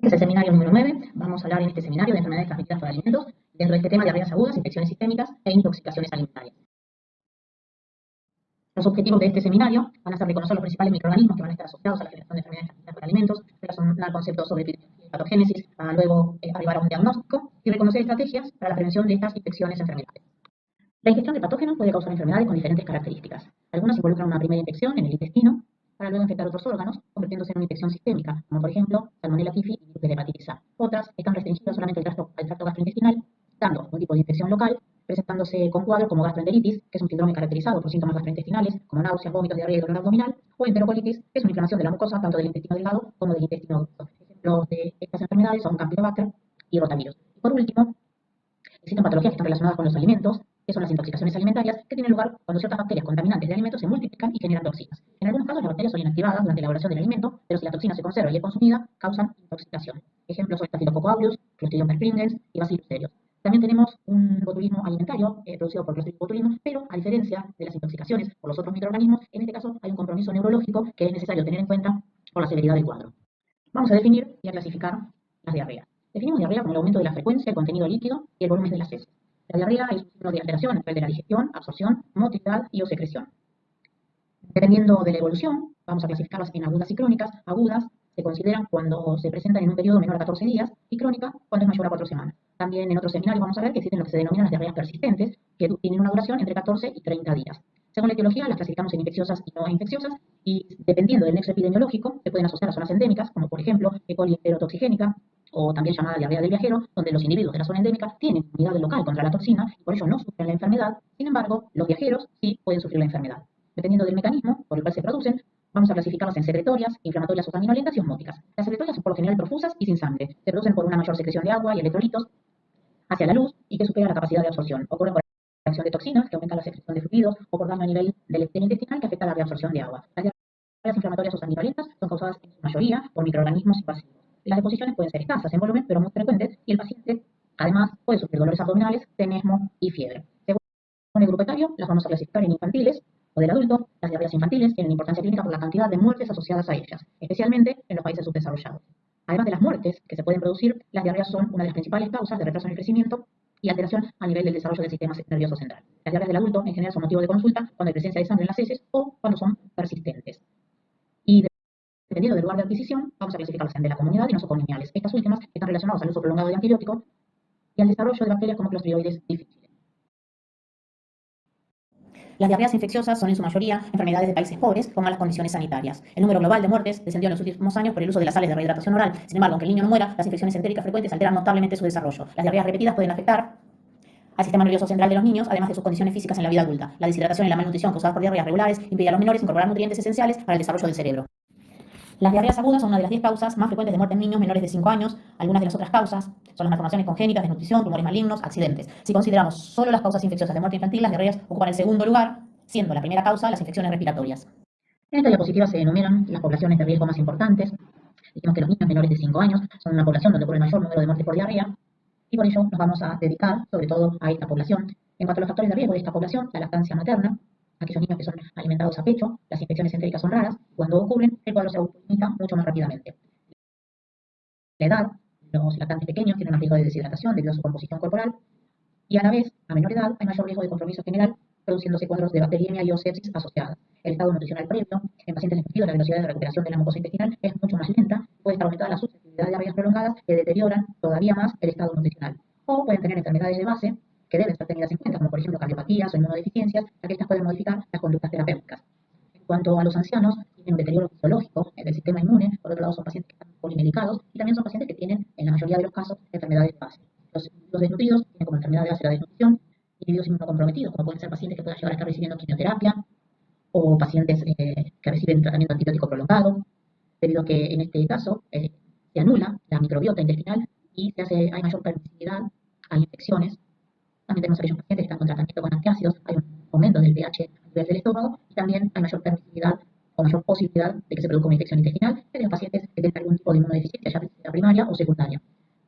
Este es el seminario número 9. Vamos a hablar en este seminario de enfermedades transmitidas por alimentos, dentro de este tema diarreas agudas, infecciones sistémicas e intoxicaciones alimentarias. Los objetivos de este seminario van a ser reconocer los principales microorganismos que van a estar asociados a la generación de enfermedades transmitidas por alimentos, relacionar conceptos sobre epidemiología y patogénesis, para luego arribar a un diagnóstico y reconocer estrategias para la prevención de estas infecciones y enfermedades. La ingestión de patógenos puede causar enfermedades con diferentes características. Algunas involucran una primera infección en el intestino, para luego infectar otros órganos, convirtiéndose en una infección sistémica, como por ejemplo Salmonella typhi y virus de la hepatitis A. Otras están restringidas solamente al tracto gastrointestinal, dando un tipo de infección local, presentándose con cuadros como gastroenteritis, que es un síndrome caracterizado por síntomas gastrointestinales, como náuseas, vómitos, diarrea y dolor abdominal, o enterocolitis, que es una inflamación de la mucosa tanto del intestino delgado como del intestino grueso. Ejemplos de estas enfermedades son Campylobacter y rotavirus. Y por último, existen patologías que están relacionadas con los alimentos, que son las intoxicaciones alimentarias, que tienen lugar cuando ciertas bacterias contaminantes de alimentos se multiplican y generan toxinas. En algunos casos las bacterias son inactivadas durante la elaboración del alimento, pero si la toxina se conserva y es consumida, causan intoxicación. Ejemplos son Staphylococcus aureus, Clostridium perfringens y Bacillus cereus. También tenemos un botulismo alimentario producido por Clostridium botulinum, pero a diferencia de las intoxicaciones por los otros microorganismos, en este caso hay un compromiso neurológico que es necesario tener en cuenta por la severidad del cuadro. Vamos a definir y a clasificar las diarreas. Definimos diarrea como el aumento de la frecuencia, el contenido líquido y el volumen de las heces. La diarrea es un signo de alteración a nivel de la digestión, absorción, motilidad y o secreción. Dependiendo de la evolución, vamos a clasificarlas en agudas y crónicas. Agudas se consideran cuando se presentan en un periodo menor a 14 días y crónica cuando es mayor a 4 semanas. También en otros seminarios vamos a ver que existen lo que se denominan las diarreas persistentes, que tienen una duración entre 14 y 30 días. Según la etiología, las clasificamos en infecciosas y no infecciosas, y dependiendo del nexo epidemiológico, se pueden asociar a zonas endémicas, como por ejemplo E. coli enterotoxigénica, o también llamada diarrea del viajero, donde los individuos de la zona endémica tienen inmunidad local contra la toxina y por ello no sufren la enfermedad. Sin embargo, los viajeros sí pueden sufrir la enfermedad. Dependiendo del mecanismo por el cual se producen, vamos a clasificarlas en secretorias, inflamatorias o sanguinolentas y osmóticas. Las secretorias son por lo general profusas y sin sangre. Se producen por una mayor secreción de agua y electrolitos hacia la luz y que supera la capacidad de absorción. Ocurren por la acción de toxinas, que aumentan la secreción de fluidos, o por daño a nivel del epitelio intestinal, que afecta la reabsorción de agua. Las diarreas inflamatorias o sanguinolentas son causadas en su mayoría por microorganismos invasivos. Las deposiciones pueden ser escasas en volumen, pero muy frecuentes, y el paciente además puede sufrir dolores abdominales, tenesmo y fiebre. Según el grupo etario, las vamos a clasificar en infantiles o del adulto. Las diarreas infantiles tienen importancia clínica por la cantidad de muertes asociadas a ellas, especialmente en los países subdesarrollados. Además de las muertes que se pueden producir, las diarreas son una de las principales causas de retraso en el crecimiento y alteración a nivel del desarrollo del sistema nervioso central. Las diarreas del adulto en general son motivo de consulta cuando hay presencia de sangre en las heces o cuando son persistentes. Y dependiendo del lugar de adquisición, vamos a clasificarlas en de la comunidad y nosocomiales. Estas últimas están relacionadas al uso prolongado de antibióticos y al desarrollo de bacterias como Clostridioides difficile. Las diarreas infecciosas son en su mayoría enfermedades de países pobres con malas condiciones sanitarias. El número global de muertes descendió en los últimos años por el uso de las sales de rehidratación oral. Sin embargo, aunque el niño no muera, las infecciones entéricas frecuentes alteran notablemente su desarrollo. Las diarreas repetidas pueden afectar al sistema nervioso central de los niños, además de sus condiciones físicas en la vida adulta. La deshidratación y la malnutrición causadas por diarreas regulares impide a los menores incorporar nutrientes esenciales para el desarrollo del cerebro. Las diarreas agudas son una de las 10 causas más frecuentes de muerte en niños menores de 5 años. Algunas de las otras causas son las malformaciones congénitas, desnutrición, tumores malignos, accidentes. Si consideramos solo las causas infecciosas de muerte infantil, las diarreas ocupan el segundo lugar, siendo la primera causa las infecciones respiratorias. En esta diapositiva se enumeran las poblaciones de riesgo más importantes. Dijimos que los niños menores de 5 años son una población donde ocurre el mayor número de muertes por diarrea, y por ello nos vamos a dedicar sobre todo a esta población. En cuanto a los factores de riesgo de esta población, la lactancia materna, aquellos niños que son alimentados a pecho, las infecciones entéricas son raras. Cuando ocurren, el cuadro se autolimita mucho más rápidamente. La edad, los lactantes pequeños tienen más riesgo de deshidratación debido a su composición corporal, y a la vez, a menor edad, hay mayor riesgo de compromiso general, produciéndose cuadros de bacteriemia y o sepsis asociadas. El estado nutricional previo, en pacientes desnutridos, la velocidad de recuperación de la mucosa intestinal es mucho más lenta, puede estar aumentada la susceptibilidad de diarreas prolongadas que deterioran todavía más el estado nutricional. O pueden tener enfermedades de base que deben ser tenidas en cuenta, como por ejemplo cardiopatías o inmunodeficiencias, ya que estas pueden modificar las conductas terapéuticas. En cuanto a los ancianos, tienen un deterioro fisiológico del sistema inmune. Por otro lado, son pacientes que están polimedicados y también son pacientes que tienen, en la mayoría de los casos, enfermedades de base. Los desnutridos tienen como enfermedad de base la desnutrición, individuos inmunocomprometidos, como pueden ser pacientes que puedan llegar a estar recibiendo quimioterapia, o pacientes que reciben tratamiento antibiótico prolongado, debido a que en este caso se anula la microbiota intestinal y hay mayor permisibilidad a infecciones. También tenemos aquellos pacientes que están con tratamiento con antiácidos, hay un aumento del pH a nivel del estómago, y también hay mayor permisibilidad o mayor posibilidad de que se produzca una infección intestinal en los pacientes que tienen algún tipo de inmunodeficiencia, ya sea primaria o secundaria.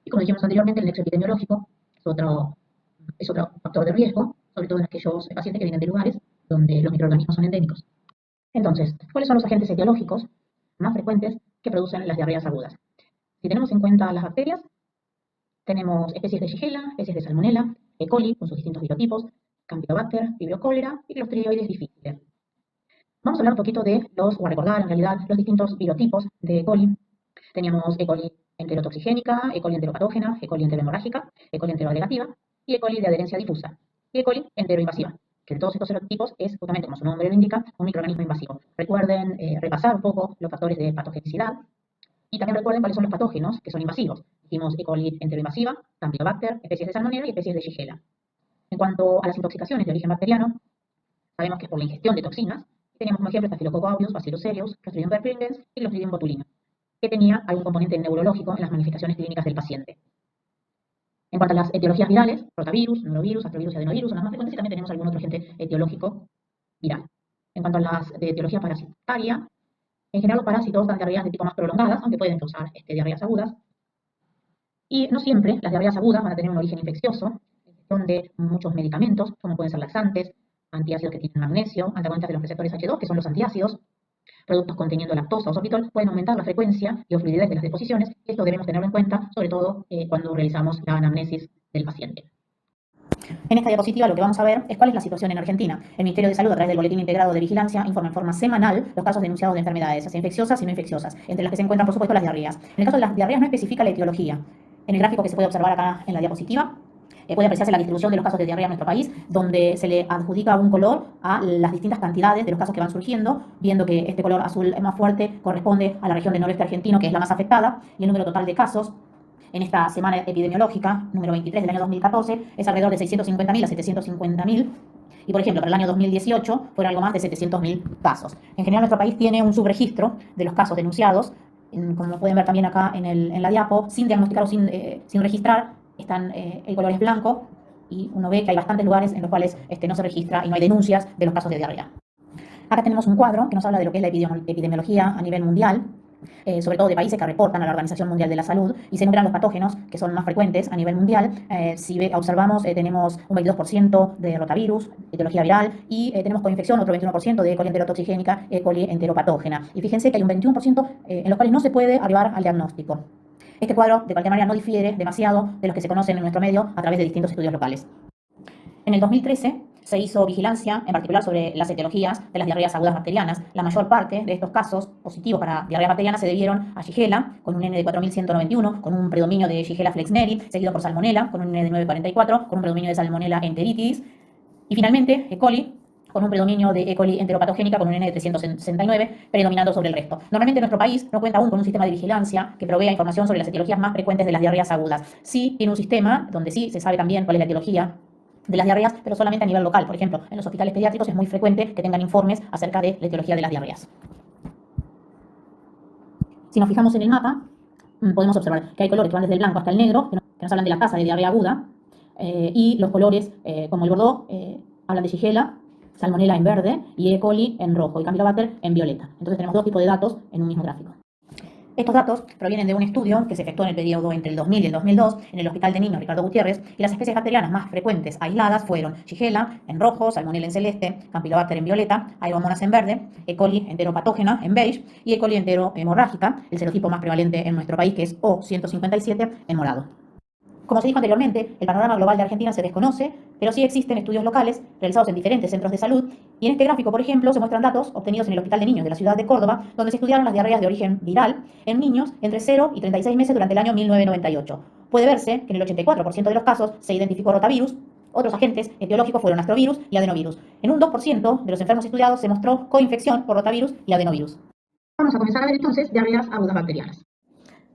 Y como dijimos anteriormente, el nexo epidemiológico es otro factor de riesgo, sobre todo en aquellos pacientes que vienen de lugares donde los microorganismos son endémicos. Entonces, ¿cuáles son los agentes etiológicos más frecuentes que producen las diarreas agudas? Si tenemos en cuenta las bacterias, tenemos especies de Shigella, especies de Salmonella, E. coli con sus distintos virotipos, Campylobacter, Vibrio cholera y Clostridioides difficile. Vamos a hablar un poquito o a recordar en realidad los distintos virotipos de E. coli. Teníamos E. coli enterotoxigénica, E. coli enteropatógena, E. coli enterohemorrágica, E. coli enteroagregativa y E. coli de adherencia difusa, y E. coli enteroinvasiva, que de todos estos serotipos es justamente, como su nombre lo indica, un microorganismo invasivo. Recuerden repasar un poco los factores de patogenicidad y también recuerden cuáles son los patógenos que son invasivos. Dijimos E. coli enteroinvasiva, Campylobacter, especies de Salmonella y especies de Shigella. En cuanto a las intoxicaciones de origen bacteriano, sabemos que es por la ingestión de toxinas. Teníamos como ejemplo Staphylococcus aureus, Bacillus cereus, Clostridium perfringens y Clostridium botulinum, que tenía algún componente neurológico en las manifestaciones clínicas del paciente. En cuanto a las etiologías virales, rotavirus, norovirus, astrovirus y adenovirus son las más frecuentes y también tenemos algún otro agente etiológico viral. En cuanto a las de etiología parasitaria, en general los parásitos dan diarreas de tipo más prolongadas, aunque pueden causar diarreas agudas. Y no siempre las diarreas agudas van a tener un origen infeccioso, donde muchos medicamentos, como pueden ser laxantes, antiácidos que tienen magnesio, antagonistas de los receptores H2, que son los antiácidos, productos conteniendo lactosa o sorbitol, pueden aumentar la frecuencia y o fluidez de las deposiciones. Esto debemos tenerlo en cuenta, sobre todo cuando realizamos la anamnesis del paciente. En esta diapositiva lo que vamos a ver es cuál es la situación en Argentina. El Ministerio de Salud, a través del Boletín Integrado de Vigilancia, informa en forma semanal los casos denunciados de enfermedades, así infecciosas y no infecciosas, entre las que se encuentran, por supuesto, las diarreas. En el caso de las diarreas no especifica la etiología. En el gráfico que se puede observar acá en la diapositiva, puede apreciarse la distribución de los casos de diarrea en nuestro país, donde se le adjudica un color a las distintas cantidades de los casos que van surgiendo, viendo que este color azul es más fuerte, corresponde a la región del noreste argentino, que es la más afectada, y el número total de casos en esta semana epidemiológica, número 23 del año 2014, es alrededor de 650.000 a 750.000. Y, por ejemplo, para el año 2018 fueron algo más de 700.000 casos. En general, nuestro país tiene un subregistro de los casos denunciados, como lo pueden ver también acá en la diapo, sin diagnosticar o sin registrar. El color es blanco y uno ve que hay bastantes lugares en los cuales no se registra y no hay denuncias de los casos de diarrea. Acá tenemos un cuadro que nos habla de lo que es la epidemiología a nivel mundial, sobre todo de países que reportan a la Organización Mundial de la Salud, y se enumeran los patógenos que son más frecuentes a nivel mundial. Si observamos, tenemos un 22% de rotavirus, etiología viral, y tenemos coinfección, otro 21% de E. coli enterotoxigénica, E. coli enteropatógena. Y fíjense que hay un 21% en los cuales no se puede arribar al diagnóstico. Este cuadro, de cualquier manera, no difiere demasiado de los que se conocen en nuestro medio a través de distintos estudios locales. En el 2013 se hizo vigilancia, en particular sobre las etiologías de las diarreas agudas bacterianas. La mayor parte de estos casos positivos para diarrea bacteriana se debieron a Shigella, con un N de 4191, con un predominio de Shigella flexneri, seguido por Salmonella, con un N de 944, con un predominio de Salmonella enteritis, y finalmente E. coli, con un predominio de E. coli enteropatogénica con un N de 369, predominando sobre el resto. Normalmente nuestro país no cuenta aún con un sistema de vigilancia que provea información sobre las etiologías más frecuentes de las diarreas agudas. Sí tiene un sistema donde sí se sabe también cuál es la etiología de las diarreas, pero solamente a nivel local. Por ejemplo, en los hospitales pediátricos es muy frecuente que tengan informes acerca de la etiología de las diarreas. Si nos fijamos en el mapa, podemos observar que hay colores que van desde el blanco hasta el negro, que nos hablan de la tasa de diarrea aguda, y los colores, como el bordeaux, hablan de Shigella, Salmonella en verde y E. coli en rojo y Campylobacter en violeta. Entonces tenemos dos tipos de datos en un mismo gráfico. Estos datos provienen de un estudio que se efectuó en el periodo entre el 2000 y el 2002 en el Hospital de Niños Ricardo Gutiérrez, y las especies bacterianas más frecuentes aisladas fueron Shigella en rojo, Salmonella en celeste, Campylobacter en violeta, Aeromonas en verde, E. coli enteropatógena en beige y E. coli enterohemorrágica, el serotipo más prevalente en nuestro país, que es O157, en morado. Como se dijo anteriormente, el panorama global de Argentina se desconoce, pero sí existen estudios locales realizados en diferentes centros de salud, y en este gráfico, por ejemplo, se muestran datos obtenidos en el Hospital de Niños de la ciudad de Córdoba, donde se estudiaron las diarreas de origen viral en niños entre 0 y 36 meses durante el año 1998. Puede verse que en el 84% de los casos se identificó rotavirus. Otros agentes etiológicos fueron astrovirus y adenovirus. En un 2% de los enfermos estudiados se mostró coinfección por rotavirus y adenovirus. Vamos a comenzar a ver entonces diarreas agudas bacterianas.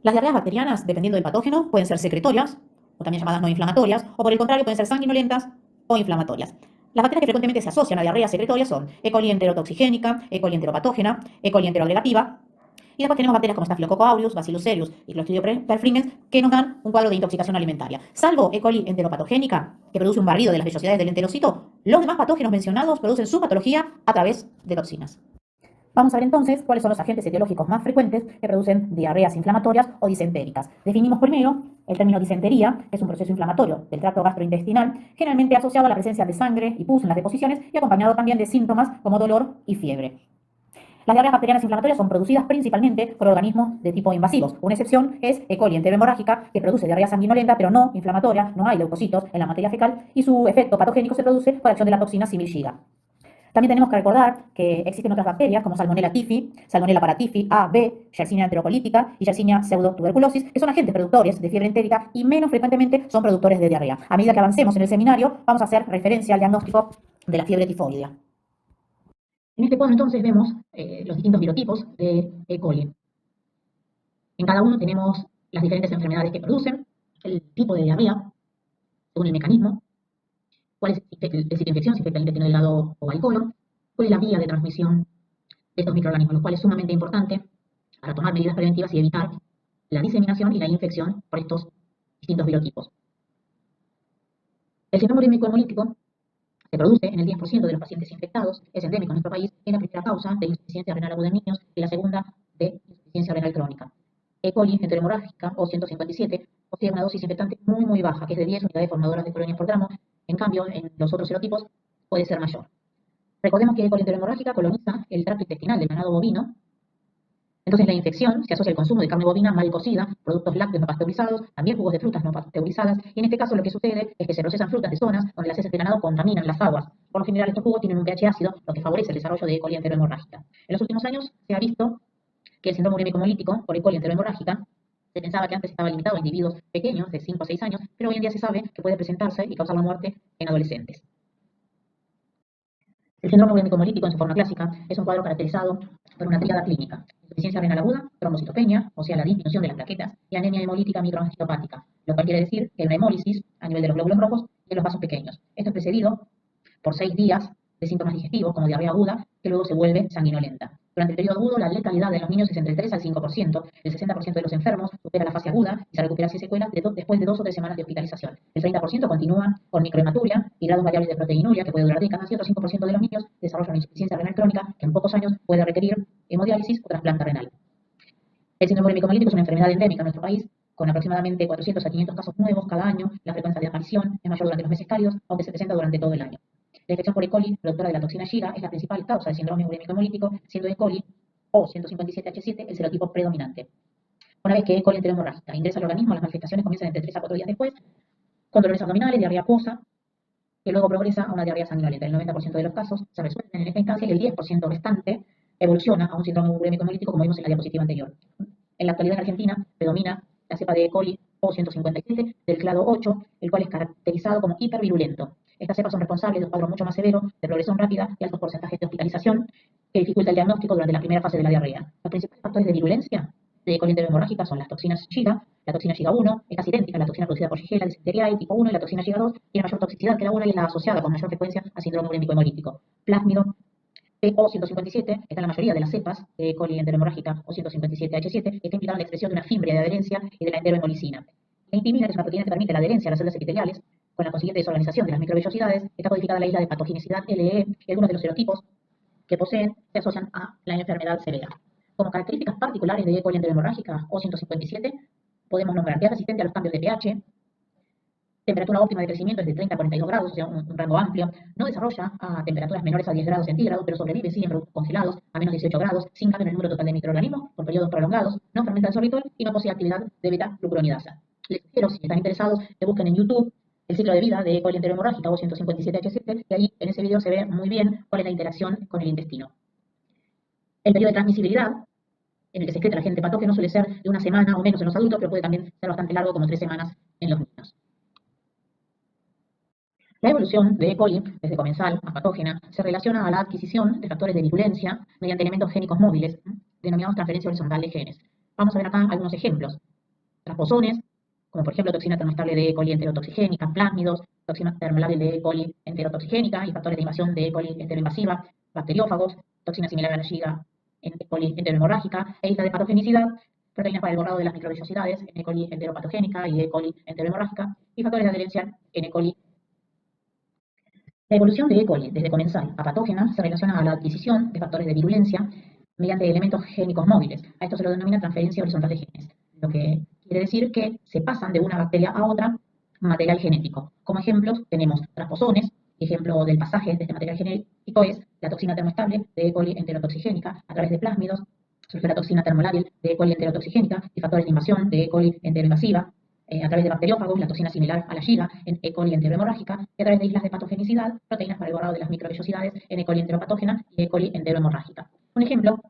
Las diarreas bacterianas, dependiendo del patógeno, pueden ser secretorias, o también llamadas no inflamatorias, o por el contrario pueden ser sanguinolentas o inflamatorias. Las bacterias que frecuentemente se asocian a diarreas secretorias son E. coli enterotoxigénica, E. coli enteropatógena, E. coli enteroagregativa, y después tenemos bacterias como Staphylococcus aureus, Bacillus cereus y Clostridium perfringens, que nos dan un cuadro de intoxicación alimentaria. Salvo E. coli enteropatogénica, que produce un barrido de las vellosidades del enterocito, los demás patógenos mencionados producen su patología a través de toxinas. Vamos a ver entonces cuáles son los agentes etiológicos más frecuentes que producen diarreas inflamatorias o disentéricas. Definimos primero el término disentería, que es un proceso inflamatorio del tracto gastrointestinal, generalmente asociado a la presencia de sangre y pus en las deposiciones y acompañado también de síntomas como dolor y fiebre. Las diarreas bacterianas inflamatorias son producidas principalmente por organismos de tipo invasivos. Una excepción es E. coli enterohemorrágica, que produce diarrea sanguinolenta, pero no inflamatoria, no hay leucocitos en la materia fecal, y su efecto patogénico se produce por acción de la toxina similgiga. También tenemos que recordar que existen otras bacterias como Salmonella typhi, Salmonella paratyphi, A, B, Yersinia enterocolítica y Yersinia pseudotuberculosis, que son agentes productores de fiebre entérica y menos frecuentemente son productores de diarrea. A medida que avancemos en el seminario, vamos a hacer referencia al diagnóstico de la fiebre tifoidea. En este cuadro entonces vemos los distintos virotipos de E. coli. En cada uno tenemos las diferentes enfermedades que producen, el tipo de diarrea, según el mecanismo, cuál es el sitio de infección, si afecta el intestino delgado o al colon, cuál es la vía de transmisión de estos microorganismos, lo cual es sumamente importante para tomar medidas preventivas y evitar la diseminación y la infección por estos distintos virotipos. El síndrome urémico hemolítico se produce en el 10% de los pacientes infectados, es endémico en nuestro país, es la primera causa de insuficiencia renal aguda en niños y la segunda de insuficiencia renal crónica. E. coli enterohemorrágica o 157 posee una dosis infectante muy baja, que es de 10 unidades formadoras de colonias por gramo. En cambio, en los otros serotipos puede ser mayor. Recordemos que E. coli enterohemorrágica coloniza el tracto intestinal del ganado bovino. Entonces la infección se asocia al consumo de carne bovina mal cocida, productos lácteos no pasteurizados, también jugos de frutas no pasteurizadas, y en este caso lo que sucede es que se procesan frutas de zonas donde las heces de ganado contaminan las aguas. Por lo general estos jugos tienen un pH ácido, lo que favorece el desarrollo de E. coli enterohemorrágica. En los últimos años se ha visto que el síndrome urémico hemolítico por E. coli enterohemorrágica se pensaba que antes estaba limitado a individuos pequeños de 5 o 6 años, pero hoy en día se sabe que puede presentarse y causar la muerte en adolescentes. El síndrome urémico hemolítico en su forma clásica es un cuadro caracterizado por una tríada clínica: insuficiencia renal aguda, trombocitopenia, o sea, la disminución de las plaquetas, y anemia hemolítica microangiopatica, lo cual quiere decir que hay una hemólisis a nivel de los glóbulos rojos y de los vasos pequeños. Esto es precedido por 6 días de síntomas digestivos, como diarrea aguda, que luego se vuelve sanguinolenta. Durante el periodo agudo, la letalidad de los niños es entre el 3 al 5%, el 60% de los enfermos supera la fase aguda y se recupera sin secuelas después de 2 o 3 semanas de hospitalización. El 30% continúa con microhematuria y grados variables de proteinuria, que puede durar décadas, y otro 5% de los niños desarrollan insuficiencia renal crónica, que en pocos años puede requerir hemodiálisis o trasplante renal. El síndrome urémico hemolítico es una enfermedad endémica en nuestro país, con aproximadamente 400 a 500 casos nuevos cada año. La frecuencia de aparición es mayor durante los meses cálidos, aunque se presenta durante todo el año. La infección por E. coli, productora de la toxina Shiga, es la principal causa del síndrome urémico hemolítico, siendo E. coli o 157H7 el serotipo predominante. Una vez que E. coli enterohemorrágica ingresa al organismo, las manifestaciones comienzan entre 3 a 4 días después, con dolores abdominales, diarrea acuosa, que luego progresa a una diarrea sanguinolenta. El 90% de los casos se resuelven en esta instancia y el 10% restante evoluciona a un síndrome urémico hemolítico, como vimos en la diapositiva anterior. En la actualidad en Argentina predomina la cepa de E. coli O157 del clado 8, el cual es caracterizado como hipervirulento. Estas cepas son responsables de un cuadro mucho más severo, de progresión rápida y altos porcentajes de hospitalización, que dificulta el diagnóstico durante la primera fase de la diarrea. Los principales factores de virulencia de E. coli enterohemorrágica son las toxinas Shiga. La toxina Shiga 1 es casi idéntica a la toxina producida por Shigella dysenteriae tipo 1, y la toxina Shiga 2 tiene mayor toxicidad que la 1 y es la asociada con mayor frecuencia a síndrome urémico hemolítico. Plásmido O157 está en la mayoría de las cepas de E. coli enterohemorrágica o 157H7, está implicado en la expresión de una fimbria de adherencia y de la enterohemolicina. La intimina, que es una proteína que permite la adherencia a las células epiteliales, con la consiguiente desorganización de las microvellosidades, está codificada en la isla de patogenicidad LE, y algunos de los serotipos que poseen se asocian a la enfermedad severa. Como características particulares de E. coli enterohemorrágica o 157, podemos nombrar que es resistente a los cambios de pH, temperatura óptima de crecimiento es de 30 a 42 grados, o sea, un rango amplio. No desarrolla a temperaturas menores a 10 grados centígrados, pero sobrevive sí en productos congelados a menos 18 grados, sin cambio en el número total de microorganismos por periodos prolongados. No fermenta el sorbitol y no posee actividad de beta-glucuronidasa. Les sugiero, si están interesados, que busquen en YouTube el ciclo de vida de E. coli enterohemorrágica o 157H7, y ahí en ese video se ve muy bien cuál es la interacción con el intestino. El periodo de transmisibilidad en el que se excreta el agente patógeno suele ser de una semana o menos en los adultos, pero puede también ser bastante largo, como 3 semanas en los niños. La evolución de E. coli, desde comensal a patógena, se relaciona a la adquisición de factores de virulencia mediante elementos génicos móviles, denominados transferencia horizontal de genes. Vamos a ver acá algunos ejemplos. Transposones, como por ejemplo toxina termoestable de E. coli enterotoxigénica, plásmidos, toxina termoestable de E. coli enterotoxigénica y factores de invasión de E. coli enteroinvasiva, bacteriófagos, toxina similar a la Shiga en E. coli enterohemorrágica, e isla de patogenicidad, proteínas para el borrado de las microvellosidades en E. coli enteropatogénica y E. coli enterohemorrágica, y factores de adherencia en E. coli. La evolución de E. coli desde comensal a patógena se relaciona a la adquisición de factores de virulencia mediante elementos génicos móviles. A esto se lo denomina transferencia horizontal de genes, lo que quiere decir que se pasan de una bacteria a otra material genético. Como ejemplos tenemos transposones, Ejemplo del pasaje de este material genético es la toxina termoestable de E. coli enterotoxigénica a través de plásmidos, surge la toxina termolábil de E. coli enterotoxigénica y factores de invasión de E. coli enteroinvasiva, a través de bacteriófagos, la toxina similar a la giga en E. coli enterohemorrágica, y a través de islas de patogenicidad, proteínas para el borrado de las microvellosidades en E. coli enteropatógena y E. coli enterohemorrágica. Un ejemplo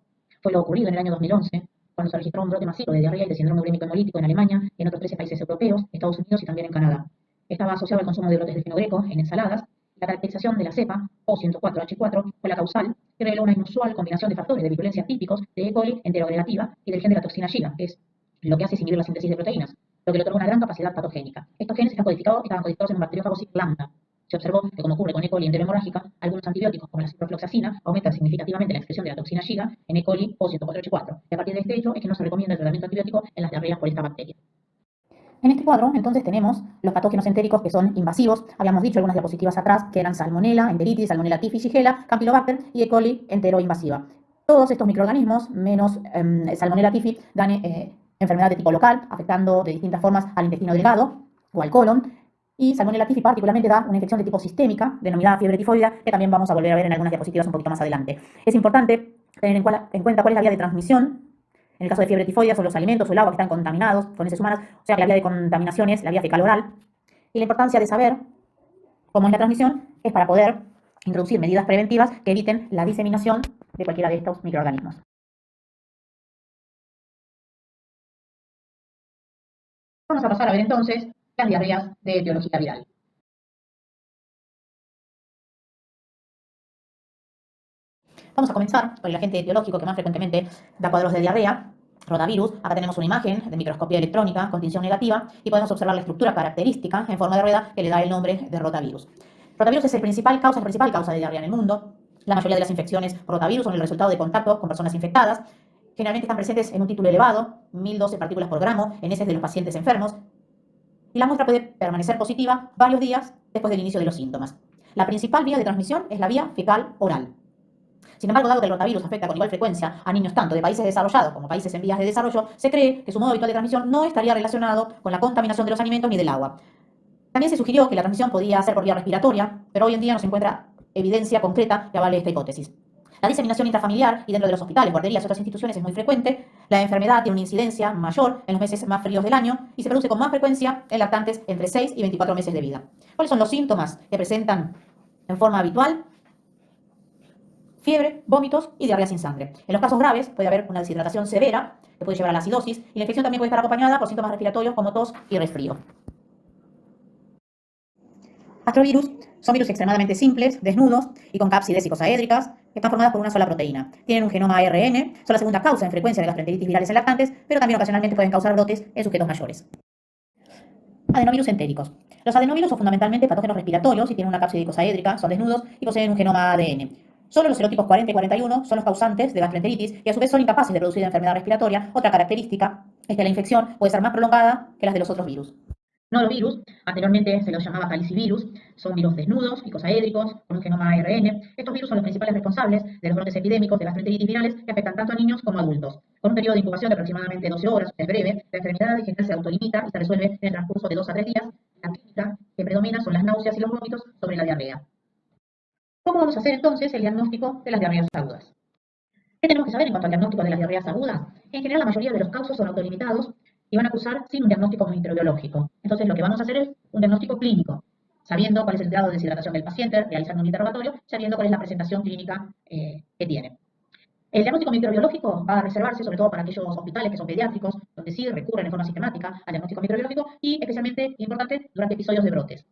fue lo ocurrido en el año 2011, cuando se registró un brote masivo de diarrea y de síndrome urémico hemolítico en Alemania y en otros 13 países europeos, Estados Unidos y también en Canadá. Estaba asociado al consumo de brotes de fenogreco en ensaladas. La caracterización de la cepa O104H4 fue la causal y reveló una inusual combinación de factores de virulencia típicos de E. coli enteroagregativa y del gen de la toxina giga, que es lo que hace inhibir la síntesis de proteínas, lo que le otorga una gran capacidad patogénica. Estos genes estaban codificados en un bacteriófago lambda. Se observó que, como ocurre con E. coli enterohemorrágica, algunos antibióticos, como la ciprofloxacina, aumentan significativamente la expresión de la toxina giga en E. coli O104H4. Y a partir de este hecho es que no se recomienda el tratamiento antibiótico en las diarreas por esta bacteria. En este cuadro, entonces, tenemos los patógenos entéricos que son invasivos. Habíamos dicho algunas diapositivas atrás que eran Salmonella, Enteritis, Salmonella typhi, Shigella, Campylobacter y E. coli enteroinvasiva. Todos estos microorganismos, menos Salmonella typhi, dan enfermedad de tipo local, afectando de distintas formas al intestino delgado o al colon. Y Salmonella typhi particularmente da una infección de tipo sistémica, denominada fiebre tifoidea, que también vamos a volver a ver en algunas diapositivas un poquito más adelante. Es importante tener en cuenta cuál es la vía de transmisión. En el caso de fiebre tifoidea son los alimentos o el agua que están contaminados con heces humanas, o sea que la vía de contaminación es la vía fecal oral. Y la importancia de saber cómo es la transmisión es para poder introducir medidas preventivas que eviten la diseminación de cualquiera de estos microorganismos. Vamos a pasar a ver entonces las diarreas de etiología viral. Vamos a comenzar por el agente etiológico que más frecuentemente da cuadros de diarrea, rotavirus. Acá tenemos una imagen de microscopía electrónica con tinción negativa y podemos observar la estructura característica en forma de rueda que le da el nombre de rotavirus. Rotavirus es la principal causa de diarrea en el mundo. La mayoría de las infecciones por rotavirus son el resultado de contacto con personas infectadas. Generalmente están presentes en un título elevado, 1012 partículas por gramo, en heces de los pacientes enfermos. Y la muestra puede permanecer positiva varios días después del inicio de los síntomas. La principal vía de transmisión es la vía fecal oral. Sin embargo, dado que el rotavirus afecta con igual frecuencia a niños tanto de países desarrollados como países en vías de desarrollo, se cree que su modo habitual de transmisión no estaría relacionado con la contaminación de los alimentos ni del agua. También se sugirió que la transmisión podía ser por vía respiratoria, pero hoy en día no se encuentra evidencia concreta que avale esta hipótesis. La diseminación intrafamiliar y dentro de los hospitales, guarderías y otras instituciones es muy frecuente. La enfermedad tiene una incidencia mayor en los meses más fríos del año y se produce con más frecuencia en lactantes entre 6 y 24 meses de vida. ¿Cuáles son los síntomas que presentan en forma habitual? Fiebre, vómitos y diarrea sin sangre. En los casos graves puede haber una deshidratación severa que puede llevar a la acidosis y la infección también puede estar acompañada por síntomas respiratorios como tos y resfrío. Astrovirus son virus extremadamente simples, desnudos y con cápsides icosaédricas que están formadas por una sola proteína. Tienen un genoma ARN, son la segunda causa en frecuencia de gastroenteritis virales en lactantes, pero también ocasionalmente pueden causar brotes en sujetos mayores. Adenovirus entéricos. Los adenovirus son fundamentalmente patógenos respiratorios y tienen una cápside icosaédrica, son desnudos y poseen un genoma ADN. Solo los serotipos 40 y 41 son los causantes de gastroenteritis y a su vez son incapaces de producir enfermedad respiratoria. Otra característica es que la infección puede ser más prolongada que las de los otros virus. Norovirus, anteriormente se los llamaba calicivirus, son virus desnudos, icosaédricos, con un genoma ARN. Estos virus son los principales responsables de los brotes epidémicos de gastroenteritis virales que afectan tanto a niños como a adultos. Con un periodo de incubación de aproximadamente 12 horas, es breve, la enfermedad en general se autolimita y se resuelve en el transcurso de 2 a 3 días. La clínica que predomina son las náuseas y los vómitos sobre la diarrea. ¿Cómo vamos a hacer entonces el diagnóstico de las diarreas agudas? ¿Qué tenemos que saber en cuanto al diagnóstico de las diarreas agudas? En general, la mayoría de los casos son autolimitados y van a cursar sin un diagnóstico microbiológico. Entonces, lo que vamos a hacer es un diagnóstico clínico, sabiendo cuál es el grado de deshidratación del paciente, realizando un interrogatorio, sabiendo cuál es la presentación clínica que tiene. El diagnóstico microbiológico va a reservarse sobre todo para aquellos hospitales que son pediátricos, donde sí recurren de forma sistemática al diagnóstico microbiológico y especialmente importante durante episodios de brotes.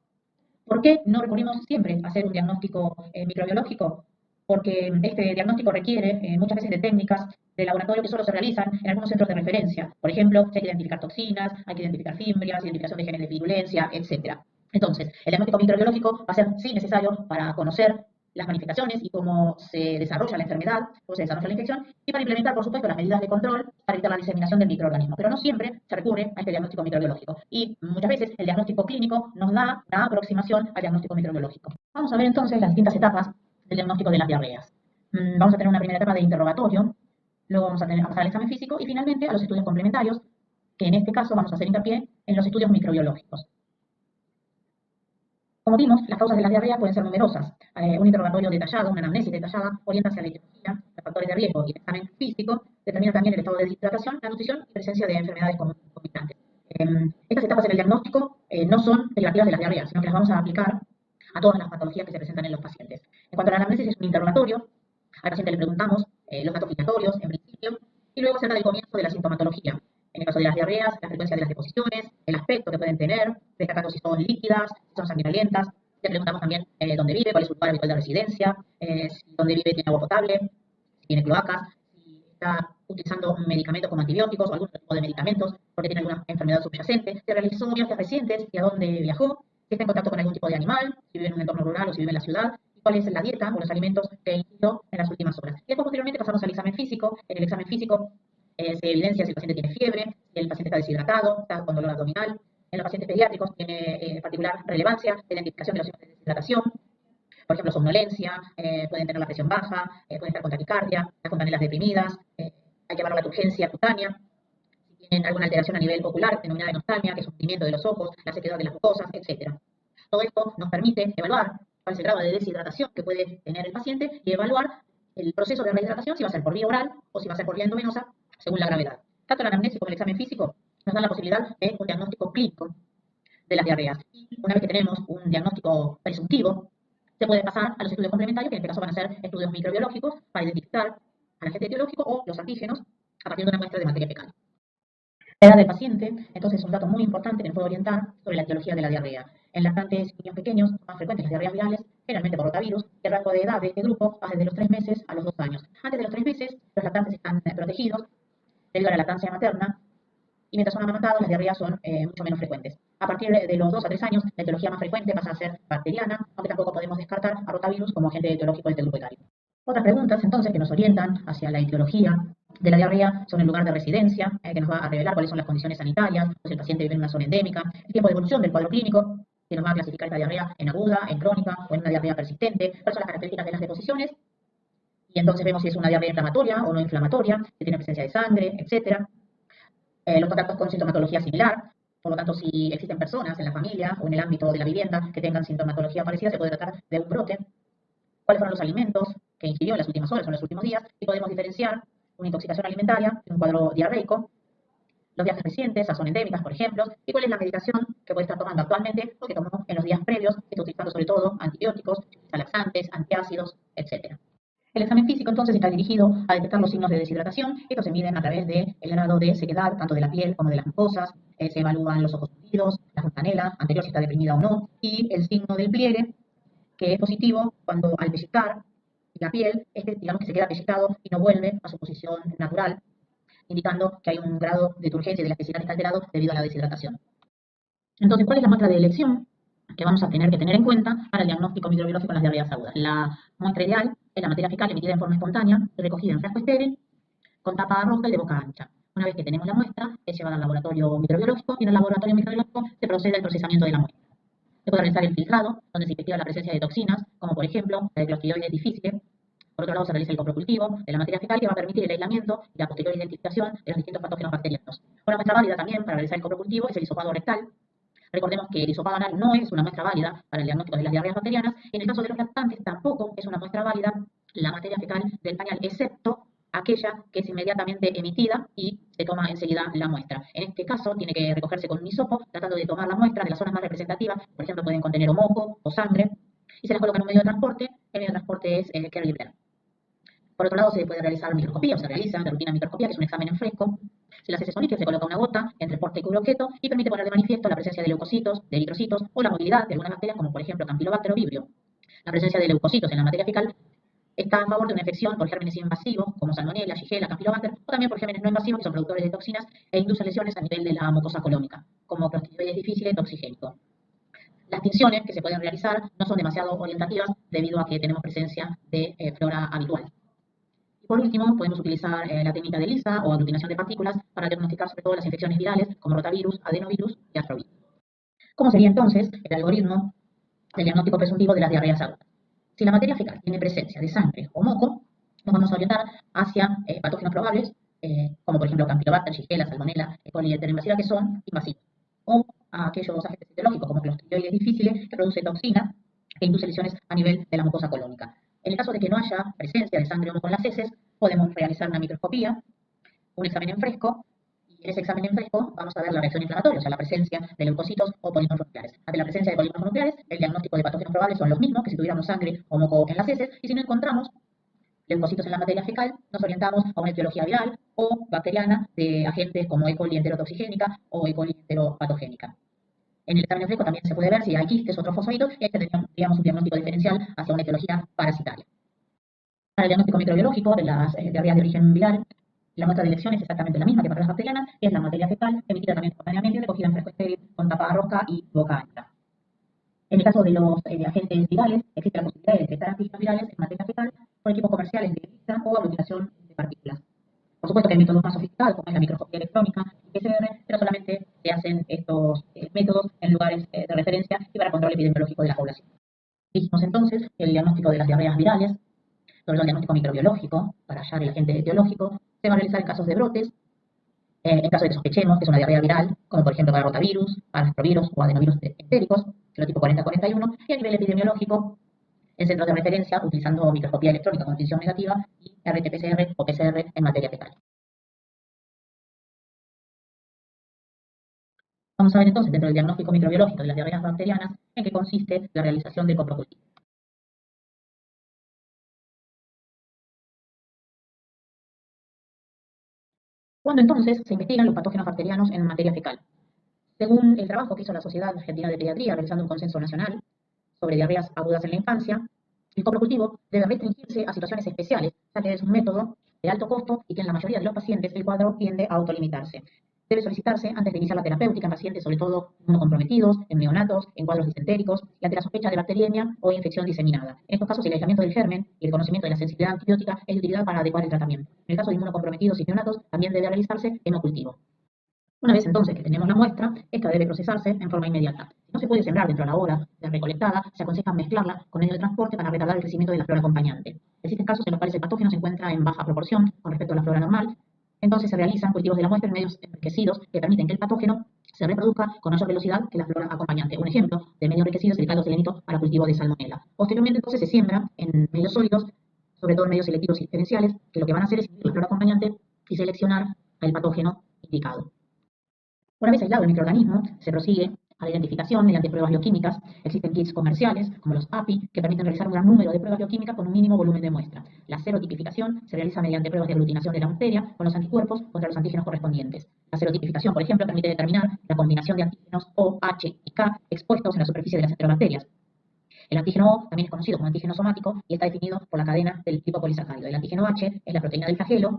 ¿Por qué no recurrimos siempre a hacer un diagnóstico microbiológico? Porque este diagnóstico requiere muchas veces de técnicas de laboratorio que solo se realizan en algunos centros de referencia. Por ejemplo, hay que identificar toxinas, hay que identificar fimbrias, identificación de genes de virulencia, etc. Entonces, el diagnóstico microbiológico va a ser sí necesario para conocer las manifestaciones y cómo se desarrolla la enfermedad, cómo se desarrolla la infección, y para implementar, por supuesto, las medidas de control para evitar la diseminación del microorganismo. Pero no siempre se recurre a este diagnóstico microbiológico. Y muchas veces el diagnóstico clínico nos da una aproximación al diagnóstico microbiológico. Vamos a ver entonces las distintas etapas del diagnóstico de las diarreas. Vamos a tener una primera etapa de interrogatorio, luego vamos a pasar al examen físico y finalmente a los estudios complementarios, que en este caso vamos a hacer hincapié en los estudios microbiológicos. Como vimos, las causas de las diarreas pueden ser numerosas. Un interrogatorio detallado, una anamnesis detallada, orienta hacia la etiología, los factores de riesgo y el examen físico determina también el estado de deshidratación, la nutrición y presencia de enfermedades concomitantes. Estas etapas en el diagnóstico no son privativas de las diarreas, sino que las vamos a aplicar a todas las patologías que se presentan en los pacientes. En cuanto a la anamnesis, es un interrogatorio. Al paciente le preguntamos los datos filiatorios, en principio, y luego acerca del comienzo de la sintomatología. En el caso de las diarreas, la frecuencia de las deposiciones, el aspecto que pueden tener, destacando si son líquidas, si son sanguinolentas. Le preguntamos también dónde vive, cuál es su lugar habitual de residencia, si donde vive tiene agua potable, si tiene cloacas, si está utilizando medicamentos como antibióticos o algún tipo de medicamentos porque tiene alguna enfermedad subyacente, si realizó viajes recientes y a dónde viajó, si está en contacto con algún tipo de animal, si vive en un entorno rural o si vive en la ciudad, y cuál es la dieta o los alimentos que ingirió en las últimas horas. Y después, posteriormente, pasamos al examen físico. En el examen físico se evidencia si el paciente tiene fiebre, si el paciente está deshidratado, está con dolor abdominal. En los pacientes pediátricos tiene particular relevancia la identificación de los signos de deshidratación, por ejemplo, somnolencia, pueden tener la presión baja, pueden estar con taquicardia, las fontanelas deprimidas, hay que evaluar la turgencia cutánea, si tienen alguna alteración a nivel ocular, denominada enostalmia, que es un hundimiento de los ojos, la sequedad de las mucosas, etc. Todo esto nos permite evaluar cuál es el grado de deshidratación que puede tener el paciente y evaluar el proceso de rehidratación, si va a ser por vía oral o si va a ser por vía endovenosa, según la gravedad. Tanto la anamnesis como el examen físico nos dan la posibilidad de un diagnóstico clínico de las diarreas. Y una vez que tenemos un diagnóstico presuntivo, se puede pasar a los estudios complementarios, que en este caso van a ser estudios microbiológicos para identificar al agente etiológico o los antígenos a partir de una muestra de materia fecal. La edad del paciente, entonces, es un dato muy importante que nos puede orientar sobre la etiología de la diarrea. En lactantes y niños pequeños son más frecuentes las diarreas virales, generalmente por rotavirus, y el rango de edad de este grupo va desde los 3 meses a los 2 años. Antes de los 3 meses, los lactantes están protegidos debido a la lactancia materna, y mientras son amamantados, las diarreas son mucho menos frecuentes. A partir de los 2 a 3 años, la etiología más frecuente pasa a ser bacteriana, aunque tampoco podemos descartar a rotavirus como agente etiológico de este grupo etario. Otras preguntas, entonces, que nos orientan hacia la etiología de la diarrea son el lugar de residencia, que nos va a revelar cuáles son las condiciones sanitarias, si el paciente vive en una zona endémica, el tiempo de evolución del cuadro clínico, que nos va a clasificar esta diarrea en aguda, en crónica o en una diarrea persistente, cuáles son las características de las deposiciones, y entonces vemos si es una diarrea inflamatoria o no inflamatoria, si tiene presencia de sangre, etc. Los contactos con sintomatología similar, por lo tanto, si existen personas en la familia o en el ámbito de la vivienda que tengan sintomatología parecida, se puede tratar de un brote. ¿Cuáles fueron los alimentos que ingirió en las últimas horas o en los últimos días? Y podemos diferenciar una intoxicación alimentaria de un cuadro diarreico, los viajes recientes a zonas endémicas, por ejemplo, y cuál es la medicación que puede estar tomando actualmente o que tomó en los días previos, está utilizando sobre todo antibióticos, laxantes, antiácidos, etc. El examen físico, entonces, está dirigido a detectar los signos de deshidratación. Estos se miden a través del grado de sequedad, tanto de la piel como de las mucosas. Se evalúan los ojos hundidos, la fontanela, anterior si está deprimida o no, y el signo del pliegue, que es positivo cuando al pellizcar la piel, digamos que se queda pellizcado y no vuelve a su posición natural, indicando que hay un grado de turgencia y de elasticidad que está alterado debido a la deshidratación. Entonces, ¿cuál es la muestra de elección que vamos a tener que tener en cuenta para el diagnóstico microbiológico en las diarreas agudas? La muestra ideal es la materia fecal emitida en forma espontánea y recogida en frasco estéril con tapa roja y de boca ancha. Una vez que tenemos la muestra, es llevada al laboratorio microbiológico y en el laboratorio microbiológico se procede al procesamiento de la muestra. Se puede realizar el filtrado, donde se investiga la presencia de toxinas, como por ejemplo la de Clostridioides difficile. Por otro lado, se realiza el coprocultivo de la materia fecal, que va a permitir el aislamiento y la posterior identificación de los distintos patógenos bacterianos. Una muestra válida también para realizar el coprocultivo es el hisopado rectal. Recordemos que el hisopado anal no es una muestra válida para el diagnóstico de las diarreas bacterianas, y en el caso de los lactantes tampoco es una muestra válida la materia fecal del pañal, excepto aquella que es inmediatamente emitida y se toma enseguida la muestra. En este caso tiene que recogerse con un hisopo, tratando de tomar la muestra de las zonas más representativas, por ejemplo pueden contener o moco o sangre, y se las coloca en un medio de transporte. El medio de transporte es el carrier bag. Por otro lado, se puede realizar microscopía, o se realiza de rutina microscopía, que es un examen en fresco. Si las heces son líquidas, se coloca una gota entre porte y cubreobjeto y permite poner de manifiesto la presencia de leucocitos, de eritrocitos o la movilidad de algunas bacterias, como por ejemplo Campylobacter o Vibrio. La presencia de leucocitos en la materia fecal está a favor de una infección por gérmenes invasivos, como Salmonella, Shigella, Campylobacter, o también por gérmenes no invasivos, que son productores de toxinas e inducen lesiones a nivel de la mucosa colónica, como Clostridioides difficile toxigénico. Las tinciones que se pueden realizar no son demasiado orientativas debido a que tenemos presencia de flora habitual. Por último, podemos utilizar la técnica de ELISA o aglutinación de partículas para diagnosticar sobre todo las infecciones virales como rotavirus, adenovirus y astrovirus. ¿Cómo sería entonces el algoritmo del diagnóstico presuntivo de las diarreas agudas? Si la materia fecal tiene presencia de sangre o moco, nos vamos a orientar hacia patógenos probables, como por ejemplo Campylobacter, Shigella, Salmonella, E. coli, Enteroinvasiva, que son invasivos, o a aquellos agentes etiológicos epidemiológico como Clostridioides difficile, que produce toxina e induce lesiones a nivel de la mucosa colónica. En el caso de que no haya presencia de sangre homo con las heces, podemos realizar una microscopía, un examen en fresco, y en ese examen en fresco vamos a ver la reacción inflamatoria, o sea, la presencia de leucocitos o polímeros nucleares. Ante la presencia de polímeros nucleares, el diagnóstico de patógenos probables son los mismos que si tuviéramos sangre o moco en las heces, y si no encontramos leucocitos en la materia fecal, nos orientamos a una etiología viral o bacteriana de agentes como E. coli enterotoxigénica o E. coli enteropatogénica. En el examen en fresco también se puede ver si hay quistes o trofosforitos, y ahí tendríamos un diagnóstico diferencial hacia una etiología parasitaria. Para el diagnóstico microbiológico de las diarreas de origen viral, la muestra de elección es exactamente la misma que para las bacterianas, que es la materia fecal, emitida también espontáneamente y recogida en frasco estéril con tapa a rosca y boca ancha. En el caso de los agentes virales, existe la posibilidad de detectar antígenos virales en materia fecal por equipos comerciales de ELISA o aglutinación de partículas. Por supuesto que hay métodos más sofisticados, como es la microscopía electrónica y PCR, pero solamente se hacen estos métodos en lugares de referencia y para control epidemiológico de la población. Dijimos entonces que el diagnóstico de las diarreas virales, sobre todo el diagnóstico microbiológico, para hallar el agente etiológico, se va a realizar en casos de brotes, en caso de que sospechemos que es una diarrea viral, como por ejemplo para rotavirus, para astrovirus o adenovirus entéricos, serotipo 4041, y a nivel epidemiológico, en centros de referencia, utilizando microscopía electrónica con tinción negativa y RT-PCR o PCR en materia fecal. Vamos a ver entonces, dentro del diagnóstico microbiológico de las diarreas bacterianas, en qué consiste la realización del coprocultivo. ¿Cuándo entonces se investigan los patógenos bacterianos en materia fecal? Según el trabajo que hizo la Sociedad Argentina de Pediatría, realizando un consenso nacional sobre diarreas agudas en la infancia, el coprocultivo debe restringirse a situaciones especiales, ya que es un método de alto costo y que en la mayoría de los pacientes el cuadro tiende a autolimitarse. Debe solicitarse antes de iniciar la terapéutica en pacientes, sobre todo inmunocomprometidos, en neonatos, en cuadros disentéricos y ante la sospecha de bacteriemia o infección diseminada. En estos casos, el aislamiento del germen y el conocimiento de la sensibilidad antibiótica es de utilidad para adecuar el tratamiento. En el caso de inmunocomprometidos y neonatos, también debe realizarse hemocultivo. Una vez entonces que tenemos la muestra, esta debe procesarse en forma inmediata. Si no se puede sembrar dentro de la hora de recolectada, se aconseja mezclarla con medio de transporte para retardar el crecimiento de la flora acompañante. Existen casos en los cuales el patógeno se encuentra en baja proporción con respecto a la flora normal, entonces se realizan cultivos de la muestra en medios enriquecidos que permiten que el patógeno se reproduzca con mayor velocidad que la flora acompañante. Un ejemplo de medio enriquecido es el caldo selenito para cultivo de salmonela. Posteriormente entonces se siembra en medios sólidos, sobre todo en medios selectivos y diferenciales, que lo que van a hacer es inhibir la flora acompañante y seleccionar al patógeno indicado. Una vez aislado el microorganismo, se prosigue a la identificación mediante pruebas bioquímicas. Existen kits comerciales, como los API, que permiten realizar un gran número de pruebas bioquímicas con un mínimo volumen de muestra. La serotipificación se realiza mediante pruebas de aglutinación de la bacteria con los anticuerpos contra los antígenos correspondientes. La serotipificación, por ejemplo, permite determinar la combinación de antígenos O, H y K expuestos en la superficie de las enterobacterias. El antígeno O también es conocido como antígeno somático y está definido por la cadena del lipopolisacárido. El antígeno H es la proteína del flagelo,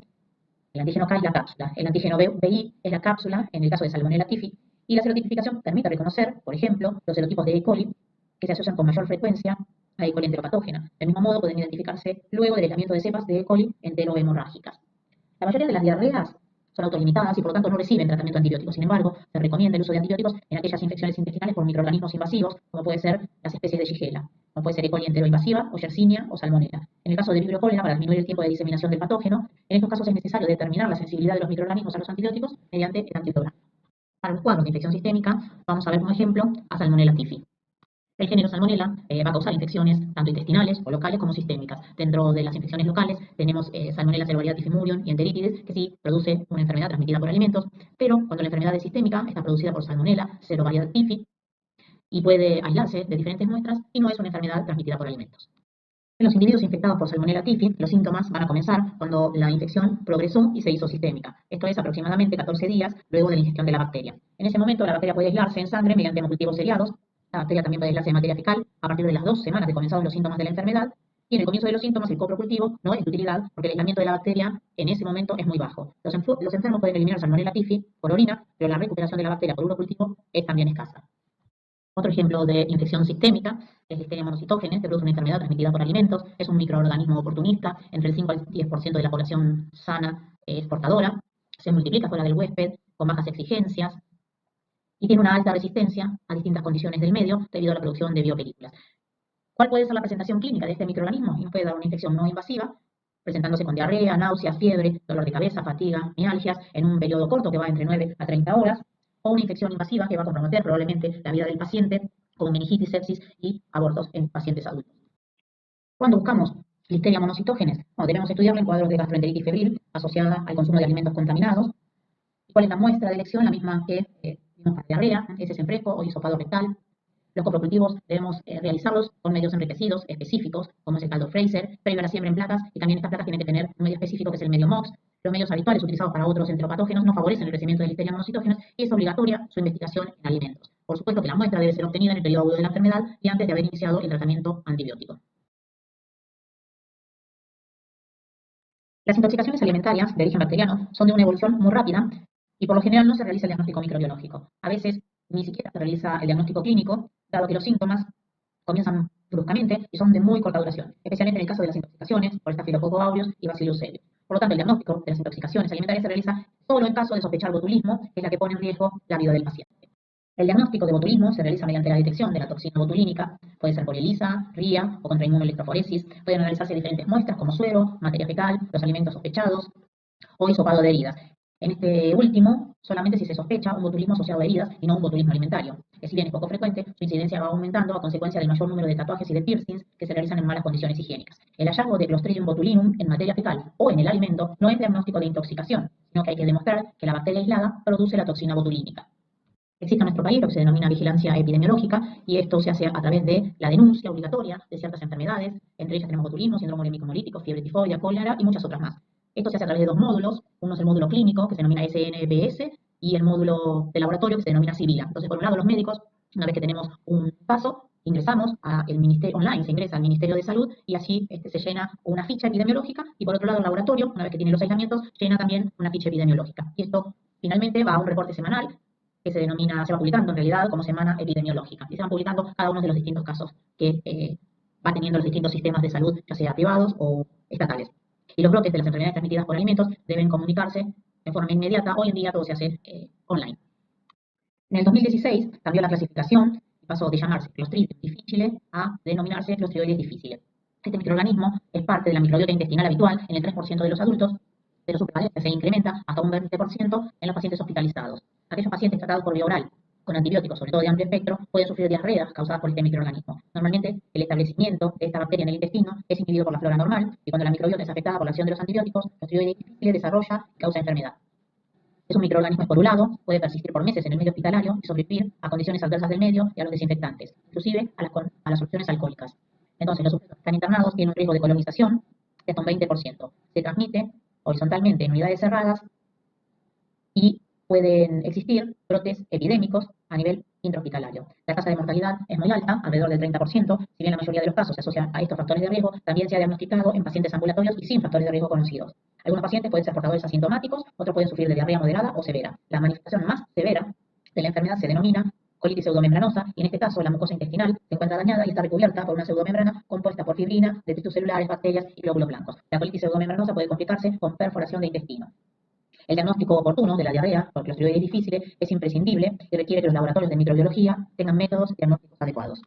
el antígeno K es la cápsula, el antígeno BI es la cápsula en el caso de Salmonella typhi, y la serotipificación permite reconocer, por ejemplo, los serotipos de E. coli que se asocian con mayor frecuencia a E. coli enteropatógena. Del mismo modo pueden identificarse luego del aislamiento de cepas de E. coli enterohemorrágicas. La mayoría de las diarreas son autolimitadas y por lo tanto no reciben tratamiento antibiótico. Sin embargo, se recomienda el uso de antibióticos en aquellas infecciones intestinales por microorganismos invasivos, como puede ser las especies de Shigella, como puede ser E. coli enteroinvasiva, o Yersinia, o Salmonella. En el caso de Vibrio cólera, para disminuir el tiempo de diseminación del patógeno, en estos casos es necesario determinar la sensibilidad de los microorganismos a los antibióticos mediante el antibiótico. Para los cuadros de infección sistémica, vamos a ver como ejemplo a Salmonella typhi. El género Salmonella va a causar infecciones tanto intestinales o locales como sistémicas. Dentro de las infecciones locales tenemos Salmonella cerevariae typhimurium y enteritidis, que sí produce una enfermedad transmitida por alimentos, pero cuando la enfermedad es sistémica está producida por Salmonella cerevariae typhi y puede aislarse de diferentes muestras y no es una enfermedad transmitida por alimentos. En los individuos infectados por Salmonella typhi, los síntomas van a comenzar cuando la infección progresó y se hizo sistémica. Esto es aproximadamente 14 días luego de la ingestión de la bacteria. En ese momento la bacteria puede aislarse en sangre mediante hemocultivos seriados. La bacteria también puede aislarse en materia fecal a partir de las 2 semanas de comenzados los síntomas de la enfermedad. Y en el comienzo de los síntomas, el coprocultivo no es de utilidad porque el aislamiento de la bacteria en ese momento es muy bajo. Los enfermos pueden eliminar Salmonella typhi por orina, pero la recuperación de la bacteria por urocultivo es también escasa. Otro ejemplo de infección sistémica es Listeria monocytogenes, que produce una enfermedad transmitida por alimentos. Es un microorganismo oportunista, entre el 5 al 10% de la población sana es portadora, se multiplica fuera del huésped con bajas exigencias y tiene una alta resistencia a distintas condiciones del medio debido a la producción de biopelículas. ¿Cuál puede ser la presentación clínica de este microorganismo? Nos puede dar una infección no invasiva, presentándose con diarrea, náuseas, fiebre, dolor de cabeza, fatiga, mialgias, en un periodo corto que va entre 9 a 30 horas. o una infección invasiva que va a comprometer probablemente la vida del paciente, como meningitis, sepsis y abortos en pacientes adultos. Cuando buscamos Listeria monocitógenes, bueno, debemos estudiarla en cuadros de gastroenteritis febril asociada al consumo de alimentos contaminados. ¿Cuál es la muestra de elección? La misma que vimos para diarrea, heces en fresco o hisopado rectal. Los coprocultivos debemos realizarlos con medios enriquecidos específicos, como es el caldo Fraser, previo a la siembra en placas, y también estas placas tienen que tener un medio específico que es el medio MOX. Los medios habituales utilizados para otros enteropatógenos no favorecen el crecimiento de Listeria monocitógenes y es obligatoria su investigación en alimentos. Por supuesto que la muestra debe ser obtenida en el periodo agudo de la enfermedad y antes de haber iniciado el tratamiento antibiótico. Las intoxicaciones alimentarias de origen bacteriano son de una evolución muy rápida y por lo general no se realiza el diagnóstico microbiológico. A veces ni siquiera se realiza el diagnóstico clínico, dado que los síntomas comienzan bruscamente y son de muy corta duración, especialmente en el caso de las intoxicaciones por Staphylococcus aureus y Bacillus cereus. Por lo tanto, el diagnóstico de las intoxicaciones alimentarias se realiza solo en caso de sospechar botulismo, que es la que pone en riesgo la vida del paciente. El diagnóstico de botulismo se realiza mediante la detección de la toxina botulínica, puede ser por ELISA, RIA o contra inmunoelectroforesis. Pueden analizarse diferentes muestras como suero, materia fecal, los alimentos sospechados o hisopado de heridas. En este último, solamente si se sospecha un botulismo asociado a heridas y no un botulismo alimentario, que si bien es poco frecuente, su incidencia va aumentando a consecuencia del mayor número de tatuajes y de piercings que se realizan en malas condiciones higiénicas. El hallazgo de Clostridium botulinum en materia fecal o en el alimento no es diagnóstico de intoxicación, sino que hay que demostrar que la bacteria aislada produce la toxina botulínica. Existe en nuestro país lo que se denomina vigilancia epidemiológica y esto se hace a través de la denuncia obligatoria de ciertas enfermedades, entre ellas tenemos botulismo, síndrome urémico hemolítico, fiebre tifoidea, cólera y muchas otras más. Esto se hace a través de dos módulos, uno es el módulo clínico que se denomina SNBS y el módulo de laboratorio que se denomina Sibila. Entonces, por un lado, los médicos, una vez que tenemos un caso, ingresamos al ministerio online, se ingresa al Ministerio de Salud y así se llena una ficha epidemiológica y por otro lado el laboratorio, una vez que tiene los aislamientos, llena también una ficha epidemiológica. Y esto finalmente va a un reporte semanal que se denomina, se va publicando en realidad como semana epidemiológica. Y se van publicando cada uno de los distintos casos que van teniendo los distintos sistemas de salud, ya sea privados o estatales. Y los brotes de las enfermedades transmitidas por alimentos deben comunicarse de forma inmediata. Hoy en día todo se hace online. En el 2016 cambió la clasificación y pasó de llamarse Clostridium difficile a denominarse Clostridioides difficile. Este microorganismo es parte de la microbiota intestinal habitual en el 3% de los adultos, pero su prevalencia se incrementa hasta un 20% en los pacientes hospitalizados. Aquellos pacientes tratados por vía oral con antibióticos, sobre todo de amplio espectro, pueden sufrir diarreas causadas por este microorganismo. Normalmente, el establecimiento de esta bacteria en el intestino es inhibido por la flora normal y cuando la microbiota es afectada por la acción de los antibióticos, Clostridioides difficile desarrolla y causa enfermedad. Es un microorganismo esporulado, puede persistir por meses en el medio hospitalario y sobrevivir a condiciones adversas del medio y a los desinfectantes, inclusive a las soluciones alcohólicas. Entonces, los sujetos que están internados tienen un riesgo de colonización de hasta un 20%. Se transmite horizontalmente en unidades cerradas y pueden existir brotes epidémicos a nivel intrahospitalario. La tasa de mortalidad es muy alta, alrededor del 30%, si bien la mayoría de los casos se asocian a estos factores de riesgo, también se ha diagnosticado en pacientes ambulatorios y sin factores de riesgo conocidos. Algunos pacientes pueden ser portadores asintomáticos, otros pueden sufrir de diarrea moderada o severa. La manifestación más severa de la enfermedad se denomina colitis pseudomembranosa y en este caso la mucosa intestinal se encuentra dañada y está recubierta por una pseudomembrana compuesta por fibrina, detritus celulares, bacterias y glóbulos blancos. La colitis pseudomembranosa puede complicarse con perforación de intestino. El diagnóstico oportuno de la diarrea por Clostridioides difficile es imprescindible y requiere que los laboratorios de microbiología tengan métodos diagnósticos adecuados.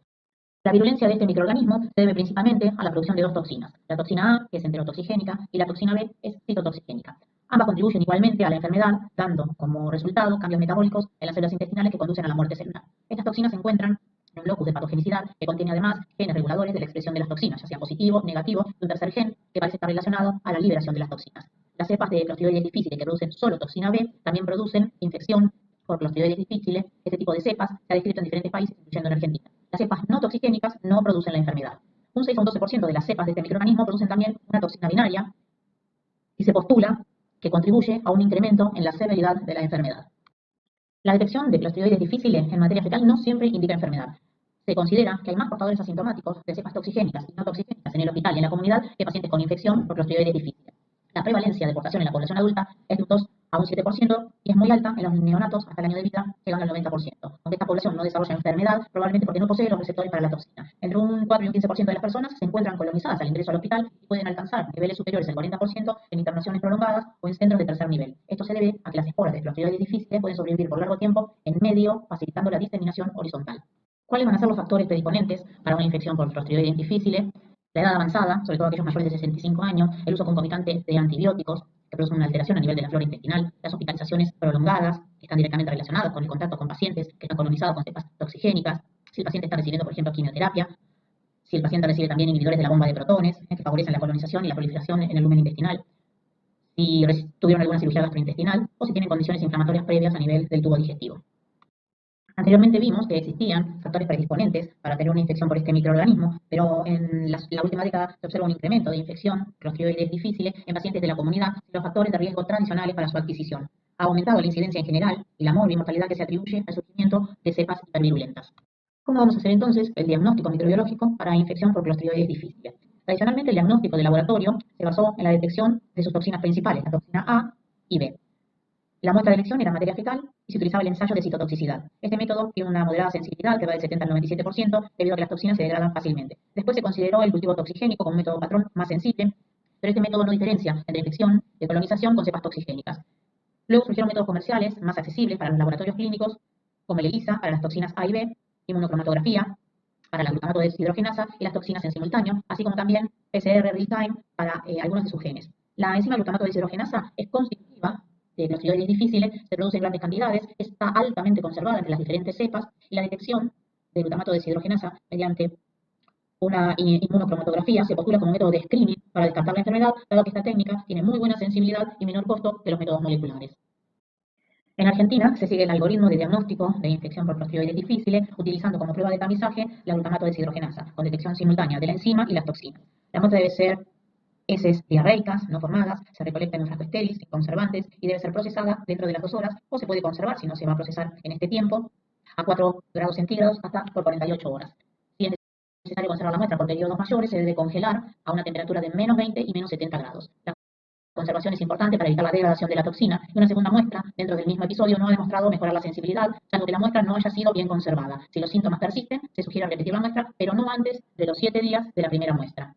La virulencia de este microorganismo se debe principalmente a la producción de dos toxinas. La toxina A, que es enterotoxigénica, y la toxina B es citotoxigénica. Ambas contribuyen igualmente a la enfermedad, dando como resultado cambios metabólicos en las células intestinales que conducen a la muerte celular. Estas toxinas se encuentran en un locus de patogenicidad que contiene además genes reguladores de la expresión de las toxinas, ya sea positivo, negativo, y un tercer gen que parece estar relacionado a la liberación de las toxinas. Las cepas de Clostridioides difficile que producen solo toxina B también producen infección por Clostridioides difficile. Este tipo de cepas se ha descrito en diferentes países, incluyendo en Argentina. Las cepas no toxigénicas no producen la enfermedad. Un 6 a un 12% de las cepas de este microorganismo producen también una toxina binaria y se postula que contribuye a un incremento en la severidad de la enfermedad. La detección de Clostridioides difficile en materia fecal no siempre indica enfermedad. Se considera que hay más portadores asintomáticos de cepas toxigénicas y no toxigénicas en el hospital y en la comunidad que pacientes con infección por Clostridioides difficile. La prevalencia de portación en la población adulta es de un 2 a un 7% y es muy alta en los neonatos hasta el año de vida, llegando al 90%. Aunque esta población no desarrolla enfermedad, probablemente porque no posee los receptores para la toxina. Entre un 4 y un 15% de las personas se encuentran colonizadas al ingreso al hospital y pueden alcanzar niveles superiores al 40% en internaciones prolongadas o en centros de tercer nivel. Esto se debe a que las esporas de Clostridioides difficile pueden sobrevivir por largo tiempo en medio, facilitando la diseminación horizontal. ¿Cuáles van a ser los factores predisponentes para una infección por Clostridioides difficile? La edad avanzada, sobre todo aquellos mayores de 65 años, el uso concomitante de antibióticos, que producen una alteración a nivel de la flora intestinal, las hospitalizaciones prolongadas, que están directamente relacionadas con el contacto con pacientes que están colonizados con cepas toxigénicas, si el paciente está recibiendo, por ejemplo, quimioterapia, si el paciente recibe también inhibidores de la bomba de protones, que favorecen la colonización y la proliferación en el lumen intestinal, si tuvieron alguna cirugía gastrointestinal o si tienen condiciones inflamatorias previas a nivel del tubo digestivo. Anteriormente vimos que existían factores predisponentes para tener una infección por este microorganismo, pero en la última década se observa un incremento de infección clostridioides difíciles en pacientes de la comunidad y los factores de riesgo tradicionales para su adquisición. Ha aumentado la incidencia en general y la mortalidad que se atribuye al surgimiento de cepas hipervirulentas. ¿Cómo vamos a hacer entonces el diagnóstico microbiológico para infección por clostridioides difíciles? Tradicionalmente el diagnóstico de laboratorio se basó en la detección de sus toxinas principales, la toxina A y B. La muestra de elección era materia fecal y se utilizaba el ensayo de citotoxicidad. Este método tiene una moderada sensibilidad que va del 70 al 97% debido a que las toxinas se degradan fácilmente. Después se consideró el cultivo toxigénico como un método patrón más sensible, pero este método no diferencia entre infección de colonización con cepas toxigénicas. Luego surgieron métodos comerciales más accesibles para los laboratorios clínicos, como el ELISA para las toxinas A y B, inmunocromatografía para la glutamato de deshidrogenasa y las toxinas en simultáneo, así como también PCR real-time para algunos de sus genes. La enzima glutamato de deshidrogenasa es constitutiva de clostridioides difíciles, se produce en grandes cantidades, está altamente conservada entre las diferentes cepas y la detección de glutamato de deshidrogenasa mediante una inmunocromatografía se postula como método de screening para descartar la enfermedad, dado que esta técnica tiene muy buena sensibilidad y menor costo que los métodos moleculares. En Argentina se sigue el algoritmo de diagnóstico de infección por clostridioides difíciles, utilizando como prueba de tamizaje la glutamato de deshidrogenasa, con detección simultánea de la enzima y las toxinas. La muestra debe ser heces diarreicas, no formadas, se recolecta en un frasco estéril, sin conservantes, y debe ser procesada dentro de las 2 horas, o se puede conservar, si no se va a procesar en este tiempo, a 4 grados centígrados hasta por 48 horas. Si es necesario conservar la muestra por periodos mayores, se debe congelar a una temperatura de menos 20 y menos 70 grados. La conservación es importante para evitar la degradación de la toxina, y una segunda muestra dentro del mismo episodio no ha demostrado mejorar la sensibilidad, salvo que la muestra no haya sido bien conservada. Si los síntomas persisten, se sugiere repetir la muestra, pero no antes de los 7 días de la primera muestra.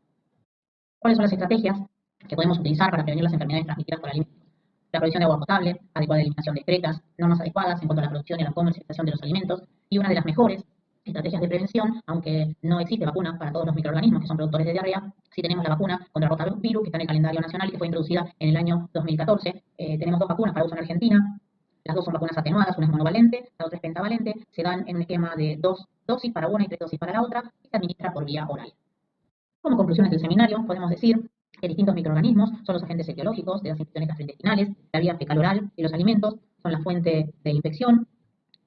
¿Cuáles son las estrategias que podemos utilizar para prevenir las enfermedades transmitidas por alimentos? La provisión de agua potable, adecuada eliminación de excretas, normas adecuadas en cuanto a la producción y la comercialización de los alimentos, y una de las mejores estrategias de prevención, aunque no existe vacuna para todos los microorganismos que son productores de diarrea, sí tenemos la vacuna contra rotavirus, que está en el calendario nacional y que fue introducida en el año 2014. Tenemos 2 vacunas para uso en Argentina, las 2 son vacunas atenuadas, una es monovalente, la otra es pentavalente, se dan en un esquema de 2 dosis para una y 3 dosis para la otra, y se administra por vía oral. Como conclusiones del seminario, podemos decir que distintos microorganismos son los agentes etiológicos de las infecciones gastrointestinales, la vía fecal-oral y los alimentos son la fuente de infección.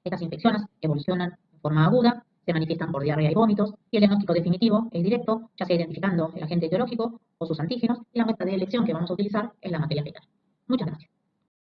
Estas infecciones evolucionan de forma aguda, se manifiestan por diarrea y vómitos, y el diagnóstico definitivo es directo, ya sea identificando el agente etiológico o sus antígenos, y la muestra de elección que vamos a utilizar es la materia fecal. Muchas gracias.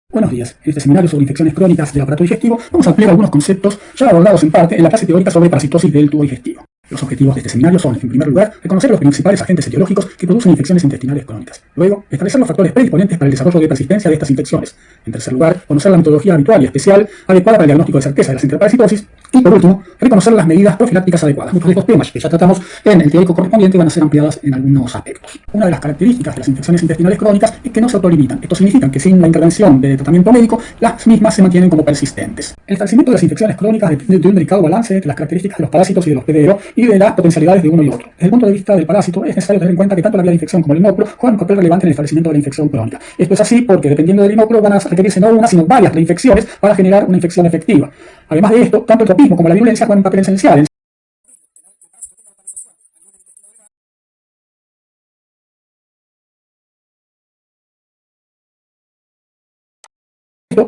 Buenos días. En este seminario sobre infecciones crónicas del aparato digestivo vamos a ampliar algunos conceptos ya abordados en parte en la clase teórica sobre parasitosis del tubo digestivo. Los objetivos de este seminario son, en primer lugar, reconocer los principales agentes etiológicos que producen infecciones intestinales crónicas. Luego, establecer los factores predisponentes para el desarrollo de persistencia de estas infecciones. En tercer lugar, conocer la metodología habitual y especial adecuada para el diagnóstico de certeza de las interparasitosis. Y por último, reconocer las medidas profilácticas adecuadas. Muchos de estos temas que ya tratamos en el teórico correspondiente van a ser ampliadas en algunos aspectos. Una de las características de las infecciones intestinales crónicas es que no se autolimitan. Esto significa que sin la intervención de tratamiento médico, las mismas se mantienen como persistentes. El establecimiento de las infecciones crónicas depende de un delicado balance entre las características de los parásitos y de los hospedero y de las potencialidades de uno y otro. Desde el punto de vista del parásito, es necesario tener en cuenta que tanto la vía de infección como el inóculo juegan un papel relevante en el establecimiento de la infección crónica. Esto es así porque, dependiendo del inóculo, van a requerirse no una, sino varias reinfecciones para generar una infección efectiva. Además de esto, tanto el tropismo como la virulencia juegan un papel esencial en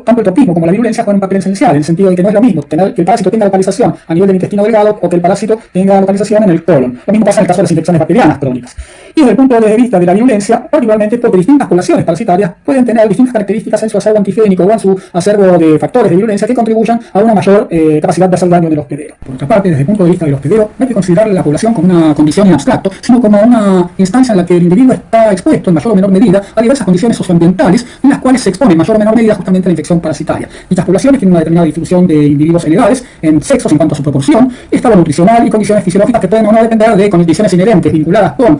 tanto el tropismo como la virulencia juegan un papel esencial, en el sentido de que no es lo mismo que el parásito tenga localización a nivel del intestino delgado o que el parásito tenga localización en el colon. Lo mismo pasa en el caso de las infecciones bacterianas crónicas. Y desde el punto de vista de la virulencia, particularmente porque distintas poblaciones parasitarias pueden tener distintas características en su acervo antigénico o en su acervo de factores de virulencia que contribuyan a una mayor capacidad de hacer daño en el hospedero. Por otra parte, desde el punto de vista del hospedero, no hay que considerar la población como una condición en abstracto, sino como una instancia en la que el individuo está expuesto en mayor o menor medida a diversas condiciones socioambientales en las cuales se expone en mayor o menor medida justamente a la infección parasitaria. Dichas poblaciones tienen una determinada distribución de individuos en edades, en sexos en cuanto a su proporción, estado nutricional y condiciones fisiológicas que pueden o no depender de condiciones inherentes vinculadas con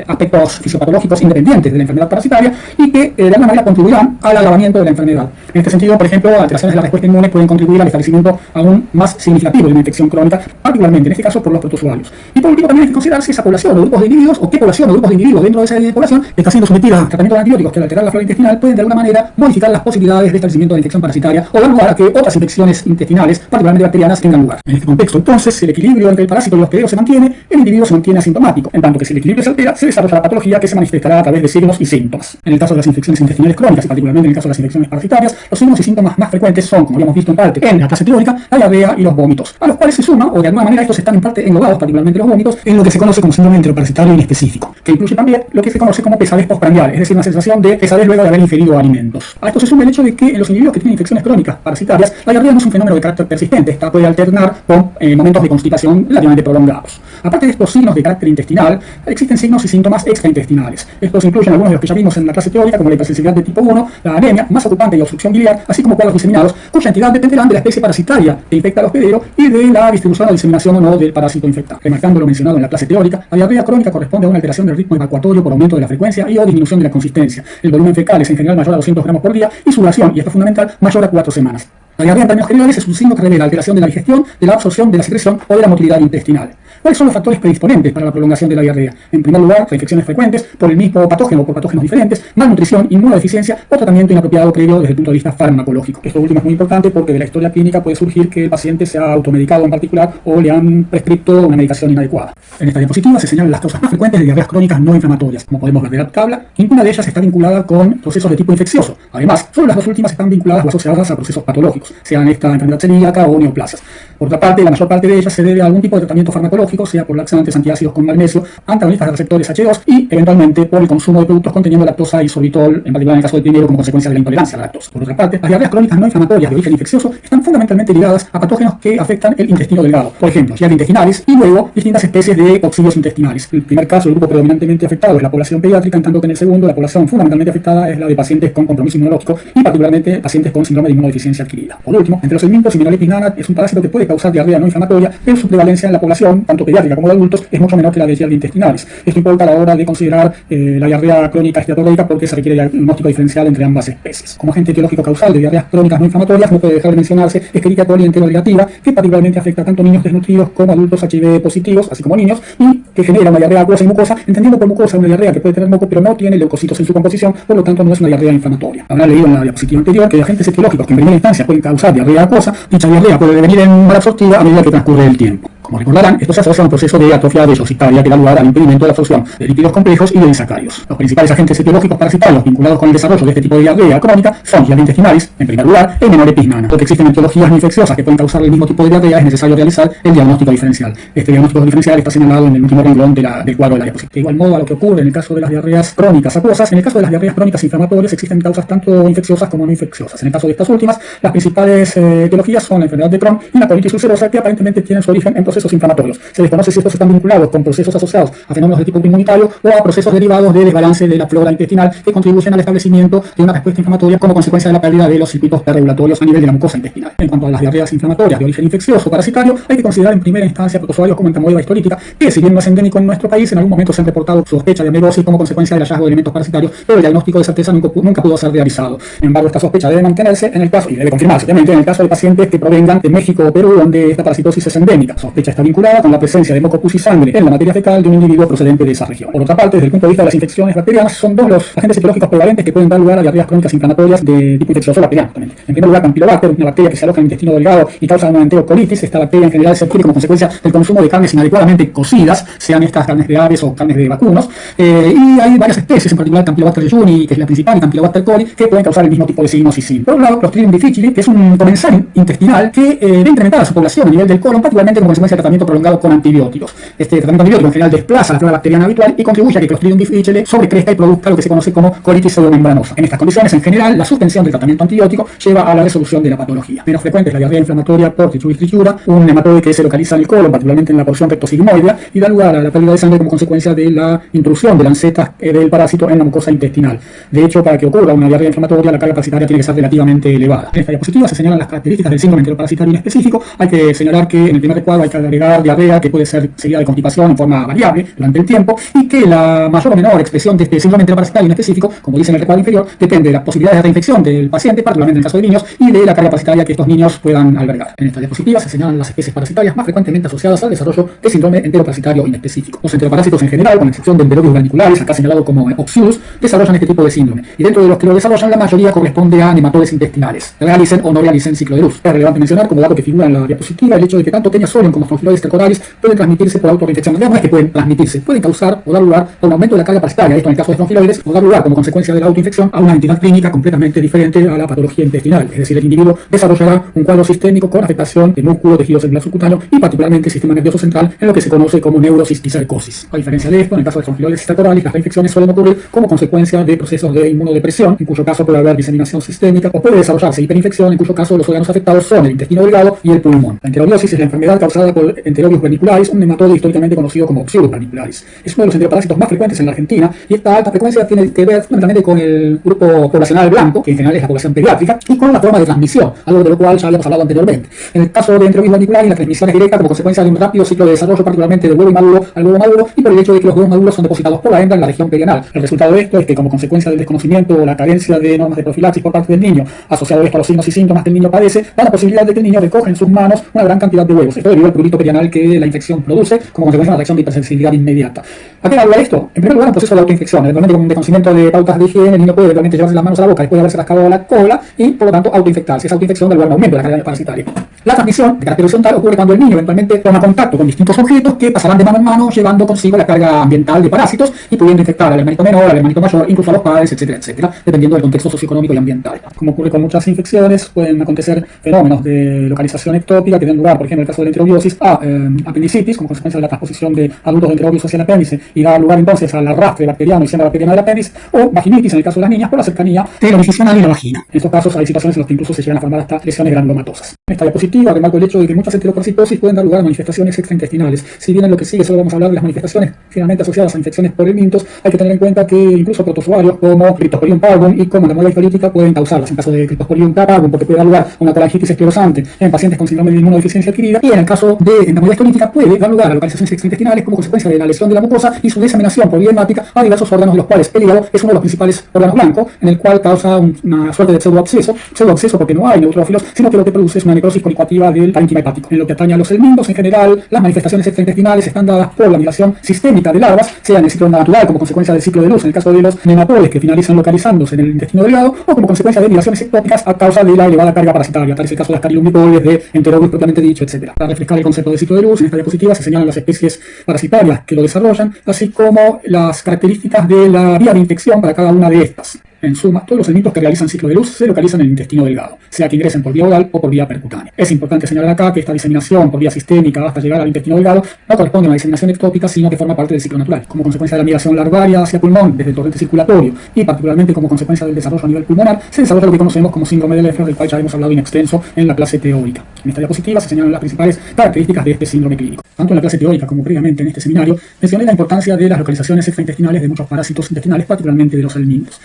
aspectos fisiopatológicos independientes de la enfermedad parasitaria y que de alguna manera contribuirán al agravamiento de la enfermedad. En este sentido, por ejemplo, alteraciones de la respuesta inmune pueden contribuir al establecimiento aún más significativo de una infección crónica. particularmente en este caso por los protozoarios. Y por último también hay que considerar si esa población o grupos de individuos, o qué población o grupos de individuos dentro de esa población está siendo sometida a tratamientos de antibióticos que al alterar la flora intestinal pueden de alguna manera modificar las posibilidades de establecimiento de la infección parasitaria o dar lugar a que otras infecciones intestinales, particularmente bacterianas, tengan lugar. En este contexto, entonces, el equilibrio entre el parásito y el hospedero se mantiene, el individuo se mantiene asintomático, en tanto que si el equilibrio se altera, se desarrolla la patología que se manifestará a través de signos y síntomas. En el caso de las infecciones intestinales crónicas y particularmente en el caso de las infecciones parasitarias, los signos y síntomas más frecuentes son, como habíamos visto en parte en la clase teórica, la diarrea y los vómitos, a los cuales se suma, o de alguna manera estos están en parte englobados, particularmente los vómitos, en lo que se conoce como síndrome enteroparasitario inespecífico, que incluye también lo que se conoce como pesadez postprandial, es decir, una sensación de pesadez luego de haber ingerido alimentos. A esto se suma el hecho de que en los individuos que tienen infecciones crónicas parasitarias, la diarrea no es un fenómeno de carácter persistente, esta puede alternar con momentos de constipación relativamente prolongados. Aparte de estos signos de carácter intestinal, existen signos y síntomas extraintestinales. Estos incluyen algunos de los que ya vimos en la clase teórica, como la hipersensibilidad de tipo 1, la anemia, masa ocupante y obstrucción biliar, así como cuadros diseminados, cuya entidad dependerán de la especie parasitaria que infecta al hospedero y de la distribución o diseminación o no del parásito infectado. Remarcando lo mencionado en la clase teórica, la diarrea crónica corresponde a una alteración del ritmo evacuatorio por aumento de la frecuencia y o disminución de la consistencia. El volumen fecal es en general mayor a 200 gramos por día y su duración, y esto es fundamental, mayor a 4 semanas. La diarrea en términos generales es un signo que revela alteración de la digestión, de la absorción, de la secreción o de la motilidad intestinal. ¿Cuáles son los factores predisponentes para la prolongación de la diarrea? En primer lugar, reinfecciones frecuentes por el mismo patógeno o por patógenos diferentes, malnutrición, inmunodeficiencia o tratamiento inapropiado previo desde el punto de vista farmacológico. Esto último es muy importante porque de la historia clínica puede surgir que el paciente se ha automedicado en particular o le han prescrito una medicación inadecuada. En esta diapositiva se señalan las causas más frecuentes de diarreas crónicas no inflamatorias. Como podemos ver de la tabla, ninguna de ellas está vinculada con procesos de tipo infeccioso. Además, solo las dos últimas están vinculadas o asociadas a procesos patológicos, sean esta enfermedad celíaca o neoplasias. Por otra parte, la mayor parte de ellas se debe a algún tipo de tratamiento farmacológico, sea por laxantes, antiácidos con magnesio, antagonistas de receptores H2 y, eventualmente, por el consumo de productos conteniendo lactosa y sorbitol, en particular en el caso del primero, como consecuencia de la intolerancia a la lactosa. Por otra parte, las diarreas crónicas no inflamatorias de origen infeccioso están fundamentalmente ligadas a patógenos que afectan el intestino delgado, por ejemplo, Giardia intestinales y luego distintas especies de coccidios intestinales. El primer caso, el grupo predominantemente afectado es la población pediátrica, en tanto que en el segundo, la población fundamentalmente afectada es la de pacientes con compromiso inmunológico y particularmente pacientes con síndrome de inmunodeficiencia adquirida. Por último, entre los segmentos, Immunolepis nana es un parásito que puede causar diarrea no inflamatoria, pero su prevalencia en la población, tanto pediátrica como de adultos, es mucho menor que la de Giardia intestinales. Esto importa a la hora de considerar la diarrea crónica esteatológica porque se requiere diagnóstico diferencial entre ambas especies. Como agente etiológico causal de diarreas crónicas no inflamatorias, no puede dejar de mencionarse Escherichia coli enteronegativa, que particularmente afecta tanto niños desnutridos como adultos HIV positivos, así como niños, y que genera una diarrea acuosa y mucosa, entendiendo por mucosa una diarrea que puede tener moco pero no tiene leucocitos en su composición, por lo tanto no es una diarrea inflamatoria. Habrá leído en la diapositiva anterior que agentes etiológicos que en primera instancia pueden causar diarrea acuosa, dicha diarrea puede devenir en malabsortiva a medida que transcurre el tiempo. Como recordarán, esto se asocia a un proceso de atrofia velocitaria que da lugar al impedimento de la absorción de lípidos complejos y de disacáridos. Los principales agentes etiológicos parasitarios vinculados con el desarrollo de este tipo de diarrea crónica son Giardia intestinales, en primer lugar, e Immunolepis nana. Porque existen etiologías infecciosas que pueden causar el mismo tipo de diarrea, es necesario realizar el diagnóstico diferencial. Este diagnóstico diferencial está señalado en el último renglón del cuadro de la diapositiva. De igual modo a lo que ocurre en el caso de las diarreas crónicas acuosas, en el caso de las diarreas crónicas inflamatorias existen causas tanto infecciosas como no infecciosas. En el caso de estas últimas, las principales etiologías son la enfermedad de Crohn y la colitis ulcerosa, que aparentemente tienen su origen en procesos inflamatorios. Se desconoce si estos están vinculados con procesos asociados a fenómenos de tipo inmunitario o a procesos derivados de desbalance de la flora intestinal que contribuyen al establecimiento de una respuesta inflamatoria como consecuencia de la pérdida de los circuitos regulatorios a nivel de la mucosa intestinal. En cuanto a las diarreas inflamatorias de origen infeccioso o parasitario, hay que considerar en primera instancia protozoarios como entamoeba histolítica, que si bien no es endémico en nuestro país, en algún momento se han reportado sospecha de amelosis como consecuencia del hallazgo de elementos parasitarios, pero el diagnóstico de certeza nunca pudo ser realizado. Sin embargo, esta sospecha debe mantenerse en el caso, y debe confirmarse obviamente, en el caso de pacientes que provengan de México o Perú, donde esta parasitosis es endémica. La sospecha está vinculada con la presencia de moco, pus y sangre en la materia fecal de un individuo procedente de esa región. Por otra parte, desde el punto de vista de las infecciones bacterianas, son dos los agentes etiológicos prevalentes que pueden dar lugar a diarreas crónicas inflamatorias de tipo infeccioso bacteriano. En primer lugar, Campylobacter, una bacteria que se aloja en el intestino delgado y causa una enterocolitis. Esta bacteria en general se adquiere como consecuencia del consumo de carnes inadecuadamente cocidas, sean estas carnes de aves o carnes de vacunos, y hay varias especies, en particular Campylobacter jejuni, que es la principal, y Campylobacter coli, que pueden causar el mismo tipo de signos y síntomas. Por un lado, Clostridium difficile, que es un comensal intestinal que ve incrementada su población a nivel del colon, particularmente como consecuencia del tratamiento prolongado con antibióticos. Este tratamiento antibiótico en general desplaza la flora bacteriana habitual y contribuye a que Clostridium difficile sobrecrezca y produzca lo que se conoce como colitis pseudomembranosa. En estas condiciones, en general, la suspensión del tratamiento antibiótico lleva a la resolución de la patología. Menos frecuente es la diarrea inflamatoria por tritura, un hematoide que se localiza en el colon, particularmente en la porción rectosigmoidea, y da lugar a la pérdida de sangre como consecuencia de la intrusión de lancetas del parásito en la mucosa intestinal. De hecho, para que ocurra una diarrea inflamatoria, la carga parasitaria tiene que ser relativamente elevada. En esta diapositiva se señalan las características del síndrome enteroparasitario inespecífico. Hay que señalar que en el primer recuadro hay que agregar diarrea que puede ser seguida de constipación en forma variable durante el tiempo, y que la mayor o menor expresión de este síndrome enteroparasitario en específico, como dice en el recuadro inferior, depende de las posibilidades de reinfección del paciente, particularmente en el caso de niños, y de la carga parasitaria que estos niños puedan albergar. En esta diapositiva se señalan las especies parasitarias más frecuentemente asociadas al desarrollo de síndrome enteroparasitario inespecífico. Los enteroparásitos en general, con excepción de Enterobius vernicularis, acá señalado como Opsius, desarrollan este tipo de síndrome, y dentro de los que lo desarrollan, la mayoría corresponde a nematodes intestinales, realicen o no realicen ciclo de luz. Es relevante mencionar, como dato que figura en la diapositiva, el hecho de que tanto Taenia solium como Strongyloides stercoralis pueden transmitirse por autorreinfección. No es que pueden transmitirse, pueden causar o dar lugar a un aumento de la carga parasitaria, esto en el caso de Strongyloides, o dar lugar como consecuencia de la autoinfección a una entidad clínica completamente diferente a la patología intestinal, es decir, el individuo desarrollará un cuadro sistémico con afectación de músculo, tejido celular subcutáneo y particularmente el sistema nervioso central, en lo que se conoce como neurocisticercosis. A diferencia de esto, en el caso de Strongyloides stercoralis, las reinfecciones suelen ocurrir como consecuencia de procesos de inmunodepresión, en cuyo caso puede haber diseminación sistémica, o puede desarrollarse hiperinfección, en cuyo caso los órganos afectados son el intestino delgado y el pulmón. La enterobiosis es la enfermedad causada por Enterobius vernicularis, un nematode históricamente conocido como Opsius vernicularis. Es uno de los enteroparásitos más frecuentes en la Argentina, y esta alta frecuencia tiene que ver fundamentalmente con el grupo poblacional blanco, que en general es la población pediátrica, y con la forma de transmisión, algo de lo cual ya habíamos hablado anteriormente. En el caso de Enterobius vernicularis, la transmisión es directa como consecuencia de un rápido ciclo de desarrollo, particularmente del huevo inmaduro al huevo maduro, y por el hecho de que los huevos maduros son depositados por la hembra en la región perianal. El resultado de esto es que, como consecuencia del desconocimiento o la carencia de normas de profilaxis por parte del niño, asociado esto a los signos y síntomas que el niño padece, da la posibilidad de que el niño recoja en sus manos una gran cantidad de huevos. Esto debido al prurito perianal que la infección produce, como consecuencia de una reacción de hipersensibilidad inmediata. ¿A qué da lugar esto? En primer lugar, un proceso de autoinfección. Eventualmente, con un desconocimiento de pautas de higiene, el niño puede realmente llevarse las manos a la boca después de haberse rascado la cola y, por lo tanto, autoinfectarse. Esa autoinfección da lugar a un aumento de la carga parasitaria. La transmisión de carácter horizontal ocurre cuando el niño eventualmente toma contacto con distintos objetos que pasarán de mano en mano, llevando consigo la carga ambiental de parásitos y pudiendo infectar al hermanito menor, al hermanito mayor, incluso a los padres, etcétera, etcétera, dependiendo del contexto socioeconómico y ambiental. Como ocurre con muchas infecciones, pueden acontecer fenómenos de localización ectópica que den lugar, por ejemplo, en el caso de la enterobiosis, a apendicitis, como consecuencia de la transposición de adultos de enterobios hacia el apéndice, y da lugar entonces al arrastre bacteriano y siembra bacteriana del apéndice, o vaginitis en el caso de las niñas por la cercanía de la orificio anal y la vagina. En estos casos hay situaciones en las que incluso se llegan a formar hasta lesiones granulomatosas. En esta diapositiva remarco el hecho de que muchas enteroparasitosis pueden dar lugar a manifestaciones extraintestinales. Si bien en lo que sigue solo vamos a hablar de las manifestaciones finalmente asociadas a infecciones por helmintos, hay que tener en cuenta que incluso protozoarios como Cryptosporidium parvum y como la moda histolítica pueden causarlas. En caso de Cryptosporidium parvum, porque puede dar lugar a una colangitis esclerosante en pacientes con síndrome de inmunodeficiencia adquirida, y en el caso de entamoeba histolítica puede dar lugar a localizaciones extraintestinales como consecuencia de la lesión de la mucosa y su diseminación por vía hemática a diversos órganos, de los cuales el hígado es uno de los principales órganos blancos, en el cual causa una suerte de pseudoabsceso porque no hay neutrófilos, sino que lo que produce es una necrosis colicuativa del parénquima hepático. En lo que atañe a los helmintos, en general, las manifestaciones extraintestinales están dadas por la migración sistémica de larvas, sea en el ciclo natural como consecuencia del ciclo de luz, en el caso de los nematodes que finalizan localizándose en el intestino delgado, o como consecuencia de migraciones ectópicas a causa de la elevada carga parasitaria, tal es el caso de las Carilumicoides, de Enterobius propiamente dicho, etc. Para refrescar el concepto de ciclo de luz, en esta diapositiva se señalan las especies parasitarias que lo desarrollan, así como las características de la vía de infección para cada una de estas. En suma, todos los helmintos que realizan ciclo de luz se localizan en el intestino delgado, sea que ingresen por vía oral o por vía percutánea. Es importante señalar acá que esta diseminación por vía sistémica hasta llegar al intestino delgado no corresponde a una diseminación ectópica, sino que forma parte del ciclo natural, como consecuencia de la migración larvaria hacia pulmón desde el torrente circulatorio y particularmente como consecuencia del desarrollo a nivel pulmonar, se desarrolla lo que conocemos como síndrome de Leffler, del cual ya hemos hablado in extenso en la clase teórica. En esta diapositiva se señalan las principales características de este síndrome clínico. Tanto en la clase teórica como previamente en este seminario, mencioné la importancia de las localizaciones extraintestinales de muchos parásitos intestinales, particularmente de los helmintos.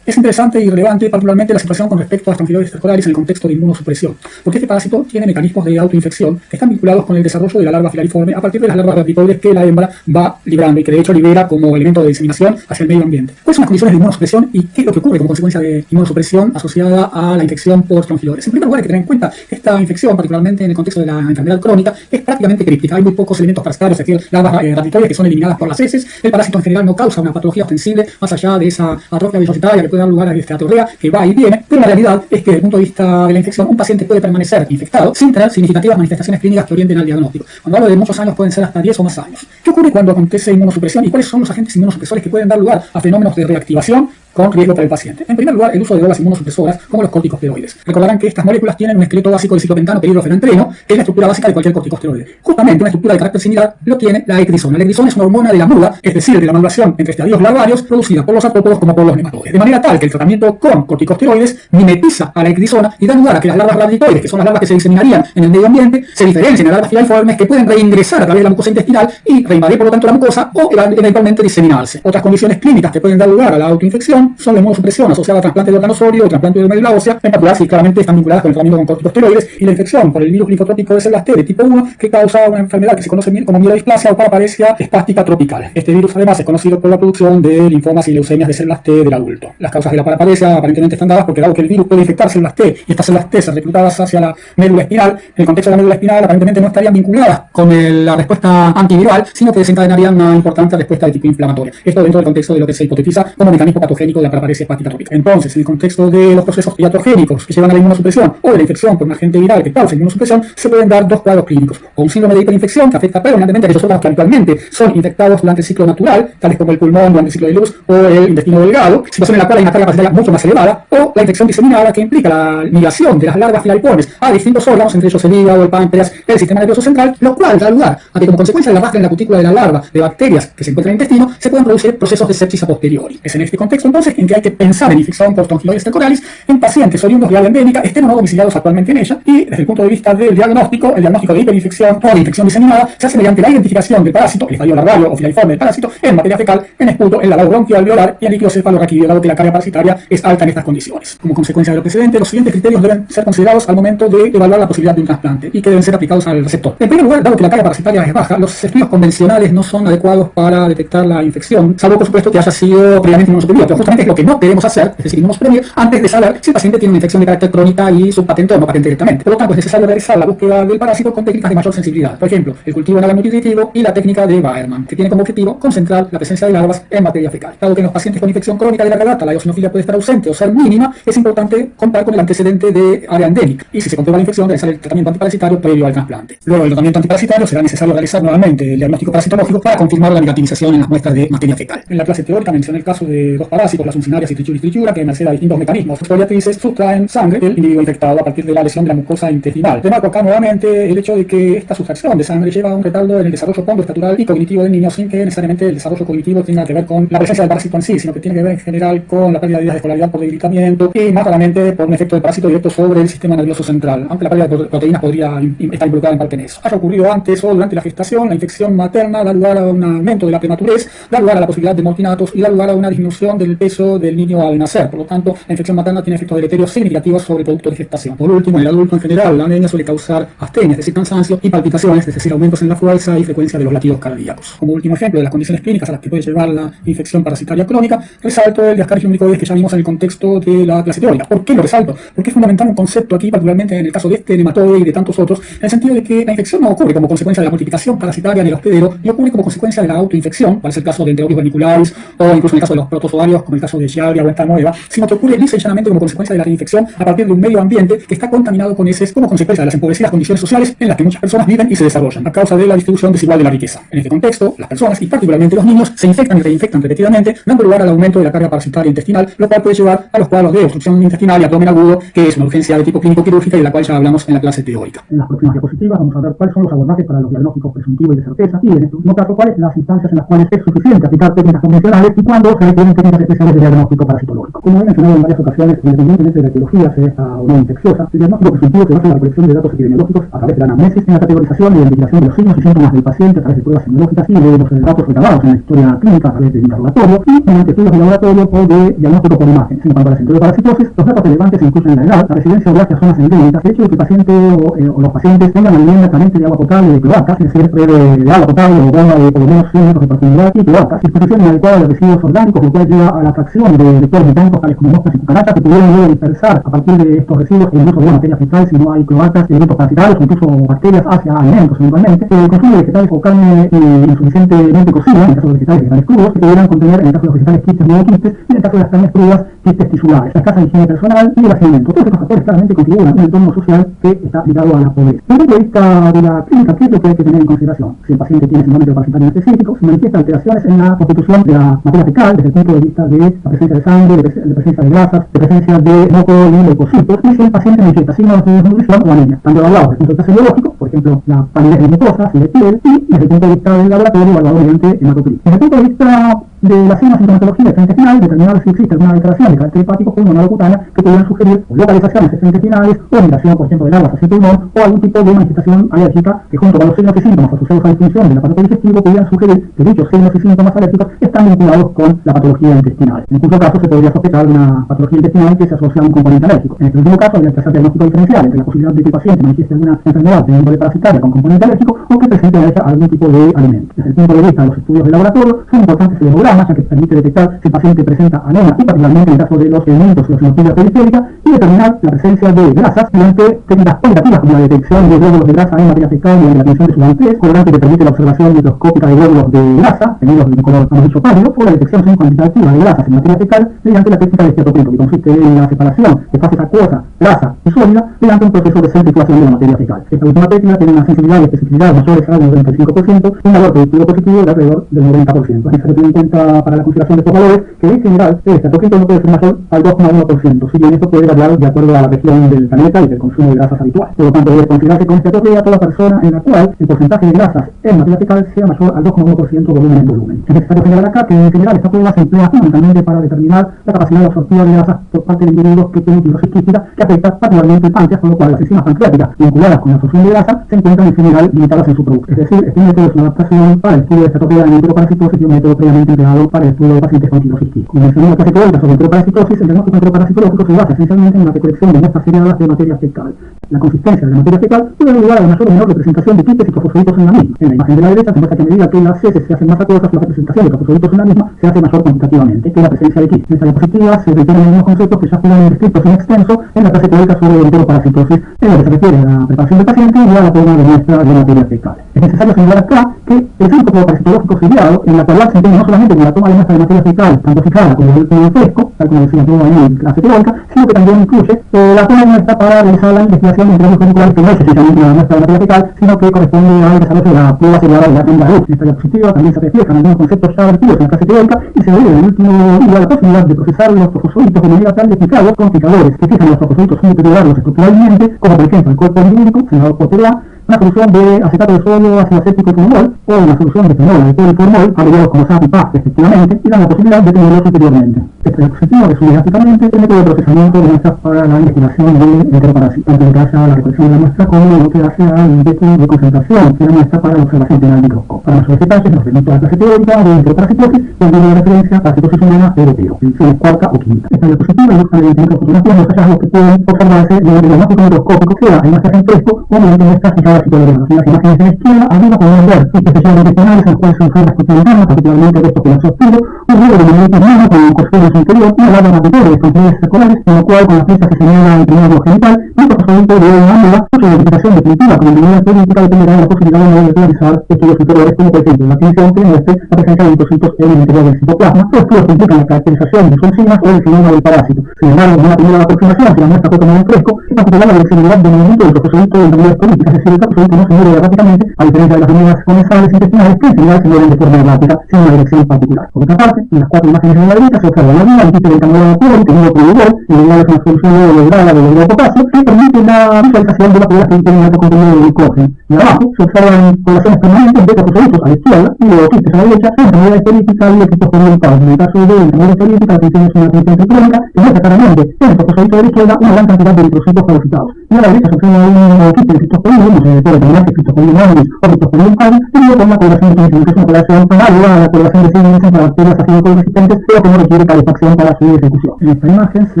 Es interesante y relevante particularmente la situación con respecto a Strongyloides stercoralis en el contexto de inmunosupresión, porque este parásito tiene mecanismos de autoinfección que están vinculados con el desarrollo de la larva filariforme a partir de las larvas radicoides que la hembra va librando y que de hecho libera como elemento de diseminación hacia el medio ambiente. ¿Cuáles son las condiciones de inmunosupresión y qué es lo que ocurre como consecuencia de inmunosupresión asociada a la infección por Strongyloides? En primer lugar, hay que tener en cuenta que esta infección, particularmente en el contexto de la enfermedad crónica, es prácticamente críptica. Hay muy pocos elementos parasitarios, es decir, larvas radicoides que son eliminadas por las heces. El parásito en general no causa una patología ostensible más allá de esa atrofia villositaria que puede dar lugar a esteatología que va y viene, pero la realidad es que desde el punto de vista de la infección, un paciente puede permanecer infectado sin tener significativas manifestaciones clínicas que orienten al diagnóstico. Cuando hablo de muchos años, pueden ser hasta 10 o más años. ¿Qué ocurre cuando acontece inmunosupresión y cuáles son los agentes inmunosupresores que pueden dar lugar a fenómenos de reactivación con riesgo para el paciente? En primer lugar, el uso de drogas inmunosupresoras como los corticosteroides. Recordarán que estas moléculas tienen un esqueleto básico de ciclopentano perhidrofenantreno, que es la estructura básica de cualquier corticosteroide. Justamente una estructura de carácter similar lo tiene la ecdisona. La ecdisona es una hormona de la muda, es decir, de la maduración entre estadios larvarios, producida por los artrópodos como por los nematodes. De manera tal que el tratamiento con corticosteroides mimetiza a la ecdisona y da lugar a que las larvas radicoides, que son las larvas que se diseminarían en el medio ambiente, se diferencien a larvas filariformes que pueden reingresar a través de la mucosa intestinal y reinvadir por lo tanto la mucosa o eventualmente diseminarse. Otras condiciones clínicas que pueden dar lugar a la autoinfección infección son la inmunosupresión asociada a trasplante de órgano sólido o trasplante de médula ósea, en particular si claramente están vinculadas con el tratamiento con corticosteroides, y la infección por el virus linfotrópico de células T de tipo 1 que causa una enfermedad que se conoce como mielodisplasia o paraparesia espástica tropical. Este virus además es conocido por la producción de linfomas y leucemias de células T del adulto. Las causas de la paraparesia aparentemente están dadas porque dado que el virus puede infectar células T y estas células T se reclutadas hacia la médula espinal, en el contexto de la médula espinal aparentemente no estarían vinculadas con la respuesta antiviral, sino que desencadenarían una importante respuesta de tipo inflamatoria. Esto dentro del contexto de lo que se hipotetiza como mecanismo patogénico de la paraparesia hepática trópica. Entonces, en el contexto de los procesos iatrogénicos que llevan a la inmunosupresión o de la infección por un agente viral que causa inmunosupresión, se pueden dar dos cuadros clínicos: o un síndrome de hiperinfección que afecta predominantemente a aquellos órganos que habitualmente son infectados durante el ciclo natural, tales como el pulmón durante el ciclo de luz o el intestino delgado, situación en la cual hay una carga parasitaria mucho más elevada, o la infección diseminada que implica la migración de las larvas filaripones a distintos órganos, entre ellos el hígado, el páncreas, el sistema nervioso central, lo cual da lugar a que como consecuencia del arrastre en la cutícula de la larva de bacterias que se encuentran en el intestino, se pueden producir procesos de sepsis a posteriori. Es en este contexto entonces en que hay que pensar en infección por tongiloides stercoralis en pacientes oriundos de área endémica, estén o no domiciliados actualmente en ella, y desde el punto de vista del diagnóstico, el diagnóstico de hiperinfección o de infección diseminada se hace mediante la identificación del parásito, el estadio larvario o filariforme del parásito, en materia fecal, en esputo, en lavado bronquialveolar y en líquido cefalorraquídeo, dado que la carga parasitaria es alta en estas condiciones. Como consecuencia de lo precedente, los siguientes criterios deben ser considerados al momento de evaluar la posibilidad de un trasplante y que deben ser aplicados al receptor. En primer lugar, dado que la carga parasitaria es baja, los estudios convencionales no son adecuados para detectar la infección, salvo por supuesto que haya sido previamente inmunosuprimido, pero justamente es lo que no debemos hacer, es decir, inmunosuprimir, antes de saber si el paciente tiene una infección de carácter crónica y subpatente o no patente directamente. Por lo tanto, es necesario realizar la búsqueda del parásito con técnicas de mayor sensibilidad. Por ejemplo, el cultivo anal nutritivo y la técnica de Baerman, que tiene como objetivo concentrar la presencia de larvas en materia fecal. Dado que en los pacientes con infección crónica de larga data la eosinofilia puede estar ausente o ser mínima, es importante contar con el antecedente de área endémica y, si se comprueba la infección, realizar el tratamiento antiparasitario previo al trasplante. Luego del tratamiento antiparasitario será necesario realizar nuevamente el diagnóstico parasitológico para confirmar la negativización en las muestras de materia fecal. En la clase teórica mencioné el caso de dos parásitos, las uncinarias y trichura, que merced a distintos mecanismos fosfoliatrices sustraen sangre del individuo infectado a partir de la lesión de la mucosa intestinal. Remarco acá nuevamente el hecho de que esta sustracción de sangre lleva a un retardo en el desarrollo pondoestatural y cognitivo del niño, sin que necesariamente el desarrollo cognitivo tenga que ver con la presencia del parásito en sí, sino que tiene que ver en general con la pérdida de días de escolaridad por debilitamiento y más raramente por un efecto del parásito directo sobre el sistema nervioso central, aunque la pérdida de proteínas podría estar involucrada en parte en eso. Haya ocurrido antes o durante la gestación, la infección materna da lugar a un aumento de la prematurez, da lugar a la posibilidad de mortinatos y da lugar a una disminución del peso del niño al nacer. Por lo tanto, la infección materna tiene efectos deleterios significativos sobre el producto de gestación. Por último, en el adulto en general, la anemia suele causar astenia, es decir, cansancio, y palpitaciones, es decir, aumentos en la fuerza y frecuencia de los latidos cardíacos. Como último ejemplo de las condiciones clínicas a las que puede llevar la infección parasitaria crónica, resalto el de Ascaris lumbricoides que ya vimos en el contexto de la clase teórica. ¿Por qué lo resalto? Porque es fundamental un concepto aquí, particularmente en el caso de este nematoide y de tantos otros, en el sentido de que la infección no ocurre como consecuencia de la multiplicación parasitaria en el hospedero, y ocurre como consecuencia de la autoinfección, parece el caso de Enterobius vermicularis, o incluso en el caso de los protozoarios, como el caso de Giardia o Entamoeba, sino que ocurre lisa y llanamente como consecuencia de la reinfección a partir de un medio ambiente que está contaminado con heces como consecuencia de las empobrecidas condiciones sociales en las que muchas personas viven y se desarrollan, a causa de la distribución desigual de la riqueza. En este contexto, las personas, y particularmente los niños, se infectan y reinfectan repetidamente, dando lugar al aumento de la carga parasitaria intestinal, lo cual puede llevar a los cuadros de obstrucción intestinal y abdomen agudo, que es una urgencia de tipo clínico quirúrgica y de la cual ya hablamos en la clase teórica. En las próximas diapositivas vamos a ver cuáles son los abordajes para los diagnósticos presuntivos y de certeza, y en este último caso cuáles las instancias en las cuales es suficiente aplicar técnicas convencionales y cuándo se requieren técnicas especiales de diagnóstico parasitológico. Como he mencionado en varias ocasiones, independientemente de la etiología, sea esta o no infecciosa, el diagnóstico presuntivo se basa en la recolección de datos epidemiológicos a través de la anamnesis, en la categorización y identificación de los signos y síntomas del paciente a través de pruebas semiológicas y de los datos recabados en la historia clínica a través del interrogatorio y mediante estudios de laboratorio o de diagnóstico por imagen. En cuanto a la centro de parasitosis, los datos relevantes incluyen la edad, la residencia o viaje a zonas endémicas, el hecho de que el paciente o los pacientes tengan una vivienda carente de agua potable y de cloacas, es decir, de agua potable o agua de por lo menos 100 metros de profundidad y cloacas, disposición inadecuada de residuos orgánicos, lo cual lleva a la atracción de vectores mecánicos tales como moscas y cucarachas que pudieran luego dispersar a partir de estos residuos el uso de la materia fecal si no hay cloacas, elementos parasitarios o incluso bacterias hacia alimentos eventualmente, el consumo de vegetales o carne insuficientemente cocida, en el caso de vegetales y vegetales crudos, que pudieran contener, en el caso de los vegetales, quistes neuroquistes, y en el caso de las carnes crudas, quistes tisulares, la escasa higiene personal y el hacinamiento. Todos estos factores claramente configuran un entorno social que está ligado a la pobreza. Desde el punto de vista de la clínica, ¿qué es lo que hay que tener en consideración? Si el paciente tiene síndrome parasitario específico, se manifiestan alteraciones en la constitución de la materia fecal desde el punto de vista de la presencia de sangre, de presencia de grasas, de presencia de moco y leucocitos, y si el paciente manifiesta signos de desnutrición o anemia, tanto evaluados desde el punto de vista serológico, por ejemplo, la palidez de mucosas y de piel, y desde el punto de vista del laboratorio evaluado mediante hematocrit. Desde el punto de vista de la sintomatología extraintestinal, determinar si existe alguna alteración de carácter hepático pulmonar o cutánea que pudieran sugerir o localizaciones extraintestinales o migración, por ejemplo, de larvas hacia el pulmón o algún tipo de manifestación alérgica que junto con los signos y síntomas asociados a la disfunción del aparato digestivo pudieran sugerir que dichos signos y síntomas alérgicos están vinculados con la patología intestinal. En cuyo caso se podría sospechar una patología intestinal que se asocia a un componente alérgico. En este último caso habría que hacer diagnóstico diferencial entre la posibilidad de que el paciente manifieste alguna enfermedad de índole parasitaria con componente alérgico o que presente alergia a algún tipo de alimento. Desde el punto de vista de los estudios de laboratorio, son importantes el hemograma, ya que permite detectar si el paciente presenta anemia y particularmente en el caso de los elementos de eosinofilia periférica, y determinar la presencia de grasas mediante técnicas cualitativas como la detección de glóbulos de grasa en materia fecal mediante la medición de su banqués, colorante que permite la observación microscópica de glóbulos de grasa, tenidos de un color, como dicho, pálido, o la detección cuantitativa de grasas en materia fecal mediante la técnica de esteatopento, que consiste en la separación de fases acuosa, grasa y sólida mediante un proceso de centrifugación de la materia fecal. Esta última técnica tiene una sensibilidad y especificidad mayores al 95% y un valor predictivo positivo de alrededor del 90%. Es necesario tener en cuenta para la consideración de estos valores que en general el esteatopento no puede ser mayor al 2,1%, si bien esto puede variar de acuerdo a la región del planeta y del consumo de grasas habitual. Por lo tanto, debe considerarse con esteatopía toda persona en la cual el porcentaje de grasas en materia fecal sea mayor al 2,1% volumen en volumen. Es necesario señalar acá que en general esta prueba se emplea fundamentalmente para determinar la capacidad absortiva de grasas por parte de individuos que tienen fibrosis quística que afecta particularmente el páncreas, con lo cual las enzimas pancreáticas vinculadas con la absorción de grasa se encuentran en general limitadas en su producción. Es decir, este método es una adaptación para el estudio de esteatopía en enteroparasitosis y un método previamente empleado para el estudio de pacientes con fibrosis quística. Como mencioné en la clase teórica sobre enteroparasitosis, el diagnóstico enteroparasitológico se basa esencialmente en la recolección de muestras seriadas de materia fecal. La consistencia de la materia fecal puede dar lugar a la mayor o menor representación de quistes y trofosolitos en la misma. En la imagen de la derecha se muestra que a medida que las heces se hacen más acuosas, la representación de trofosolitos en la misma se hace mayor cuantitativamente que la presencia de quistes. En esta diapositiva se refieren a unos conceptos que ya fueron descritos en extenso en la clase teórica sobre enteroparasitosis, en lo que se refiere a la preparación del paciente y a la toma de muestra de materia fecal. Es necesario señalar acá que el centro parasitológico seriado, en la cual se entiende no solamente con la toma de muestra de materia fecal, tanto fijada como el fresco, tal como decía yo en clase teórica, sino que también incluye la toma de muestra para realizar la investigación de enfermos moleculares que no necesariamente la muestra de materia fecal, sino que corresponde al desarrollo de la prueba seriada de la sonda luz. En esta diapositiva también se reflejan algunos conceptos ya vertidos en la clase teórica y se debe en el último día la posibilidad de procesar los trofosolitos de manera tal de fijados con fijadores que fijan los trofosolitos sin deteriorarlos estructuralmente, como por ejemplo el cuerpo lipídico, señalado por TDA, una solución de acetato de sodio, ácido acético y formol, o una solución de fenol, alcohol y formol, abreviados como SAP y PAF respectivamente, y dan la posibilidad de tenerlos superiormente. Este dispositivo resume gráficamente el método de procesamiento de muestras para la investigación de enteroparasitos, tanto que hace a la recolección de la muestra como lo que hace al método de concentración de la muestra para la observación final al microscopio. Para mayores detalles nos remito a la clase teórica de enteroparasitosis y al libro de referencia parasitosis humana europeo, ediciones cuarta o quinta. Esta diapositiva ilustra mediante microfotografías los hallazgos que pueden observarse mediante el diagnóstico microscópico, sea en muestras en fresco o mediante muestras fijadas y toleradas. En las imágenes de la izquierda, arriba podemos ver quistes especialmente intestinales en los cuales se observa escotilla interna, particularmente restos que las obtuvo, un ruido de meningitis humana con un costero en su interior, una larva matitoria de fronteras circulares, en la cual con la flecha se señala el primer genital, y un trofosodito de una ámbula, cuya identificación definitiva con la política dependerá de la posibilidad de realizar estudios superiores, como por ejemplo la adquisición que muestre la presencia de linfocitos en el interior del citoplasma, o estudios que implican la caracterización de sus enzimas o el fenómeno del parásito. Sin embargo, en una primera aproximación, si la muestra fue tomada en fresco, es particular la flexibilidad del movimiento del trofosodito de unidades políticas, es decir, el trofosodito no se mueve rápidamente, a diferencia de las unidades comensales intestinales que en general se mueven de forma errática, sin una dirección particular. Por otra parte, en las cuatro imágenes de la derecha se observa la vida, el quiste del canal de Cuori, tenido por igual, el igual es una solución lograda de hidróxido de potasio, que permite la visualización de la prueba que tiene alto contenido de glucógeno. Y abajo se observan poblaciones permanentes de trofosolitos a la izquierda y de quistes a la derecha, en enfermedades políticas y equipos orientados. En el caso de enfermedades políticas, la atención es una atención crónica, que muestra claramente en el trofosolito de la izquierda una gran cantidad de eritrocitos fagocitados. Y a la derecha se observa un quiste de criptosporino, como se puede determinar que criptosporino malis o criptosporino paris, tenido con una población de penicilina, que es una población análoga a la población de CIMS para bacterias ácido resistentes, pero que no requiere calefacción para su ejecución. En esta imagen se